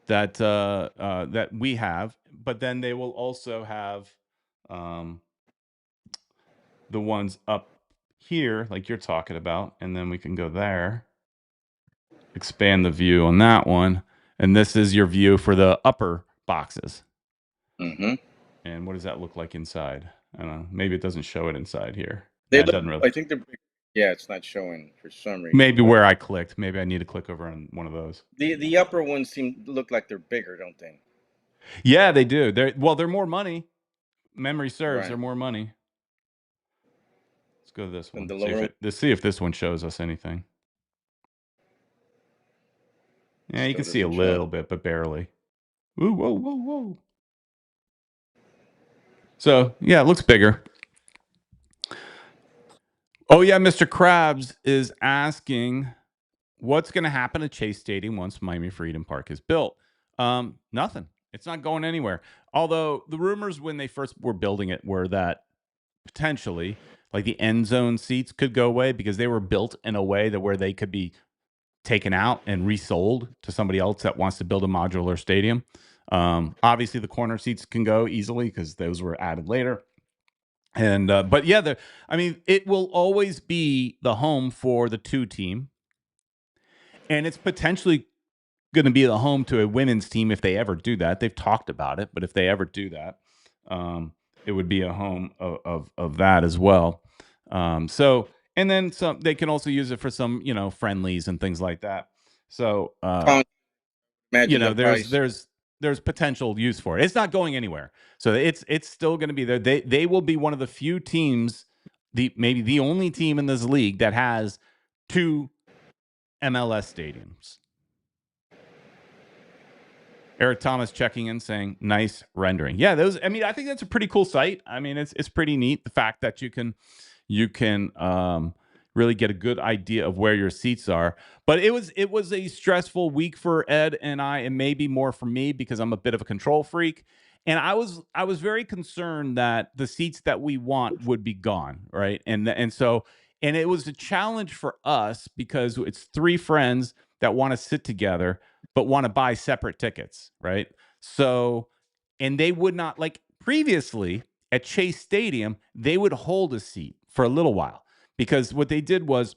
Speaker 1: that we have. But then they will also have the ones up here, like you're talking about, and then we can go there, expand the view on that one, and this is your view for the upper boxes.
Speaker 2: Mm-hmm.
Speaker 1: And what does that look like inside? I don't know. Maybe it doesn't show it inside here.
Speaker 2: They
Speaker 1: Yeah, it
Speaker 2: look.
Speaker 1: doesn't really.
Speaker 2: I think they're. Yeah, it's not showing for some reason.
Speaker 1: Maybe
Speaker 2: But
Speaker 1: where I clicked. Maybe I need to click over on one of those.
Speaker 2: the upper ones look like they're bigger, don't they?
Speaker 1: Yeah, they do. They're more money. Memory serves, they're
Speaker 2: Right.
Speaker 1: more money. Let's go to this
Speaker 2: And
Speaker 1: one.
Speaker 2: the lower.
Speaker 1: Let's see if this one shows us anything. Yeah, you
Speaker 2: Still
Speaker 1: can see a
Speaker 2: doesn't show.
Speaker 1: little bit, but barely. Ooh, whoa. So yeah, it looks bigger. Oh yeah, Mr. Krabs is asking what's going to happen at Chase Stadium once Miami Freedom Park is built. Nothing. It's not going anywhere. Although the rumors when they first were building it were that potentially like the end zone seats could go away because they were built in a way that where they could be taken out and resold to somebody else that wants to build a modular stadium. Obviously the corner seats can go easily because those were added later. And but yeah, I mean, it will always be the home for the 2 team, and it's potentially going to be the home to a women's team if they ever do that. They've talked about it, but if they ever do that, it would be a home of that as well. So, and then some. They can also use it for some, friendlies and things like that. So,
Speaker 2: Imagine the price.
Speaker 1: there's potential use for it. It's not going anywhere. So it's still going to be there. They will be one of the few teams, maybe the only team in this league that has 2 MLS stadiums. Eric Thomas checking in saying nice rendering. Yeah, I think that's a pretty cool site. I mean, it's pretty neat the fact that you can really get a good idea of where your seats are. But it was a stressful week for Ed and I, and maybe more for me because I'm a bit of a control freak. And I was very concerned that the seats that we want would be gone, right? And it was a challenge for us because it's 3 friends that want to sit together but want to buy separate tickets, right? So, and they would not, like previously at Chase Stadium, they would hold a seat for a little while because what they did was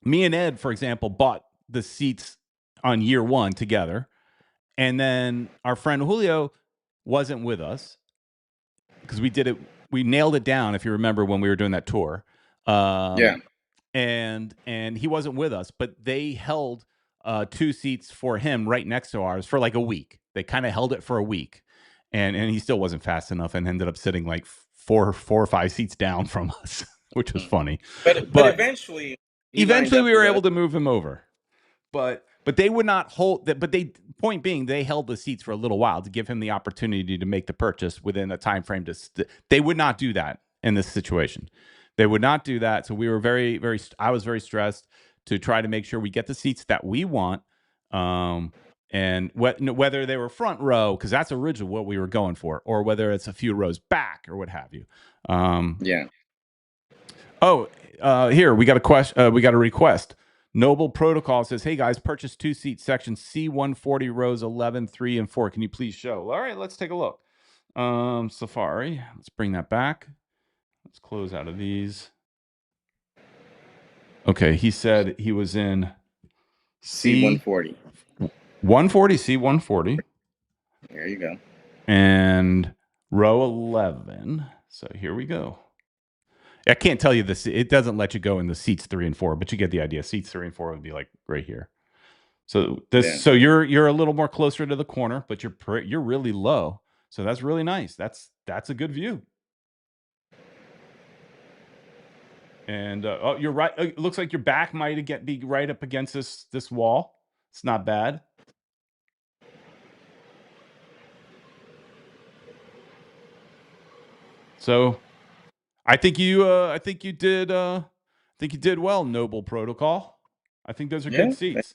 Speaker 1: me and Ed, for example, bought the seats on year 1 together. And then our friend Julio wasn't with us because we nailed it down, if you remember when we were doing that tour.
Speaker 2: Yeah.
Speaker 1: And he wasn't with us, but they held 2 seats for him right next to ours for like a week. They kind of held it for a week, and he still wasn't fast enough and ended up sitting like four or 5 seats down from us, which was funny.
Speaker 2: But eventually, He lined
Speaker 1: Eventually,
Speaker 2: up
Speaker 1: we were
Speaker 2: with
Speaker 1: able
Speaker 2: us.
Speaker 1: to move him over, but they would not hold that. But they point being, they held the seats for a little while to give him the opportunity to make the purchase within a time frame. They would not do that in this situation. They would not do that. So we were I was very stressed to try to make sure we get the seats that we want. And whether they were front row, because that's originally what we were going for, or whether it's a few rows back or what have you.
Speaker 2: Yeah.
Speaker 1: Oh, here we got a question. We got a request. Noble Protocol says, "Hey guys, purchase 2-seat section C140 rows 11, 3, and 4. Can you please show?" All right, let's take a look. Safari. Let's bring that back. Let's close out of these. Okay, he said he was in
Speaker 2: C140.
Speaker 1: 140, C140.
Speaker 2: There you go.
Speaker 1: And row 11. So here we go. I can't tell you this. It doesn't let you go in the seats 3 and 4, but you get the idea. Seats 3 and 4 would be like right here. So so you're a little more closer to the corner, but you're really low. So that's really nice. That's a good view. And oh, you're right. It looks like your back might be right up against this wall. It's not bad. So I think you did well, Noble Protocol. I think those are good seats.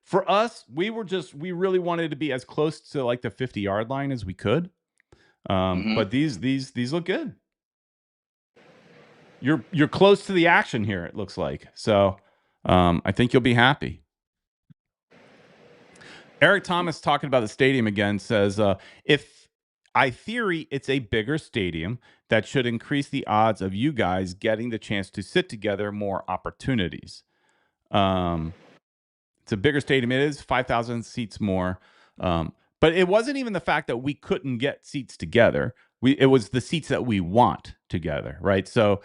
Speaker 1: For us, we really wanted to be as close to like the 50-yard line as we could. But these look good. You're close to the action here, it looks like. So I think you'll be happy. Eric Thomas, talking about the stadium again, says, if I theory it's a bigger stadium, that should increase the odds of you guys getting the chance to sit together, more opportunities. It's a bigger stadium. It is 5,000 seats more. But it wasn't even the fact that we couldn't get seats together. It was the seats that we want together, right? So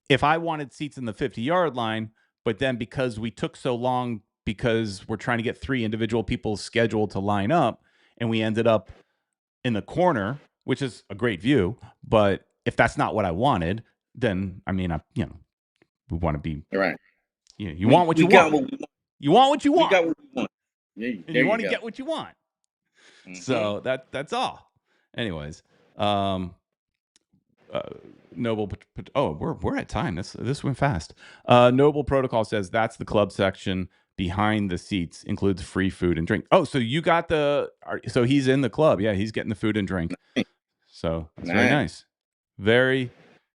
Speaker 1: if I wanted seats in the 50-yard line, but then because we took so long because we're trying to get 3 individual people scheduled to line up, and we ended up in the corner, which is a great view. But if that's not what I wanted, then I mean, we want to be
Speaker 2: right.
Speaker 1: You want what you want. You want what you want.
Speaker 2: We got what we want.
Speaker 1: And you want to get what you want. So that's all. Anyways, Noble. Oh, we're at time. This went fast. Noble Protocol says that's the club section behind the seats, includes free food and drink. Oh, so you got so he's in the club. Yeah, he's getting the food and drink. So that's very nice. Very,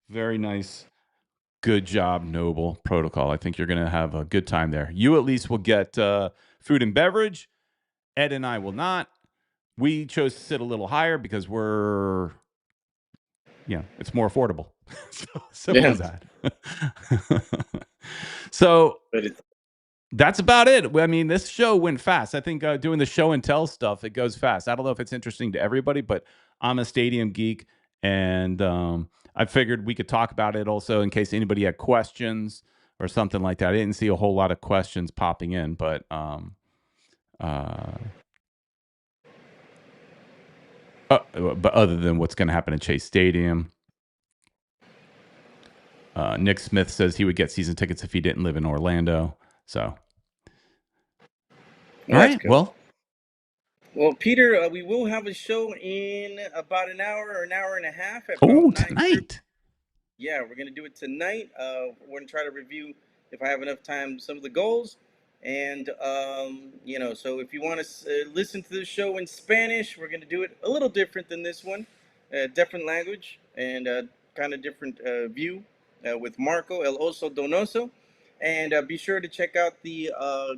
Speaker 1: very nice. Good job, Noble Protocol. I think you're going to have a good time there. You at least will get food and beverage. Ed and I will not. We chose to sit a little higher because it's more affordable. Simple as that. So that's about it. I mean, this show went fast. I think doing the show and tell stuff, it goes fast. I don't know if it's interesting to everybody, but I'm a stadium geek, and I figured we could talk about it also in case anybody had questions or something like that. I didn't see a whole lot of questions popping in, but but other than what's going to happen at Chase Stadium. Nick Smith says he would get season tickets if he didn't live in Orlando. So, all right. Well,
Speaker 2: Peter, we will have a show in about an hour or an hour and a half.
Speaker 1: Tonight.
Speaker 2: Yeah, we're gonna do it tonight. We're gonna try to review, if I have enough time, some of the goals. And so if you want to listen to the show in Spanish, we're gonna do it a little different than this one, different language and kind of different view with Marco El Oso Donoso. And be sure to check out the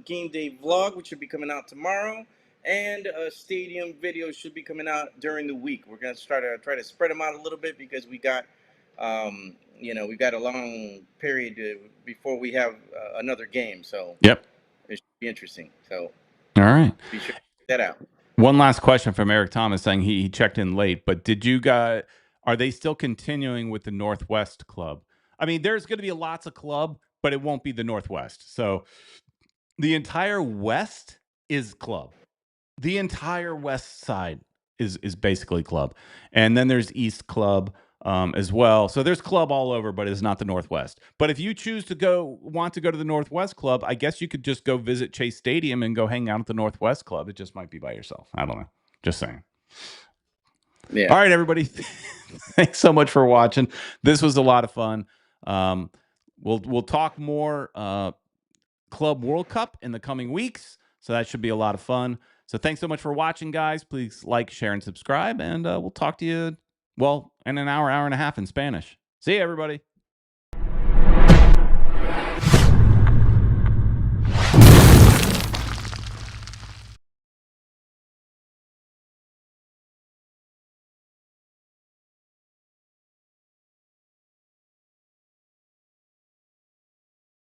Speaker 2: game day vlog, which should be coming out tomorrow. And stadium videos should be coming out during the week. We're gonna try to spread them out a little bit because we got we've got a long period before we have another game. So
Speaker 1: yep,
Speaker 2: it should be interesting. So
Speaker 1: all right,
Speaker 2: be sure to check that out.
Speaker 1: One last question from Eric Thomas saying he checked in late, but are they still continuing with the Northwest Club? I mean, there's going to be lots of club, but it won't be the Northwest. So the entire West is club. The entire West side is basically club. And then there's East Club. as well. So there's club all over, but it's not the Northwest. But if you choose to want to go to the Northwest Club, I guess you could just go visit Chase Stadium and go hang out at the Northwest Club. It just might be by yourself. I don't know. Just saying.
Speaker 2: Yeah.
Speaker 1: All right, everybody. Thanks so much for watching. This was a lot of fun. We'll talk more Club World Cup in the coming weeks, so that should be a lot of fun. So thanks so much for watching, guys. Please like, share, and subscribe, and we'll talk to you, well, in an hour and a half in Spanish. See you, everybody.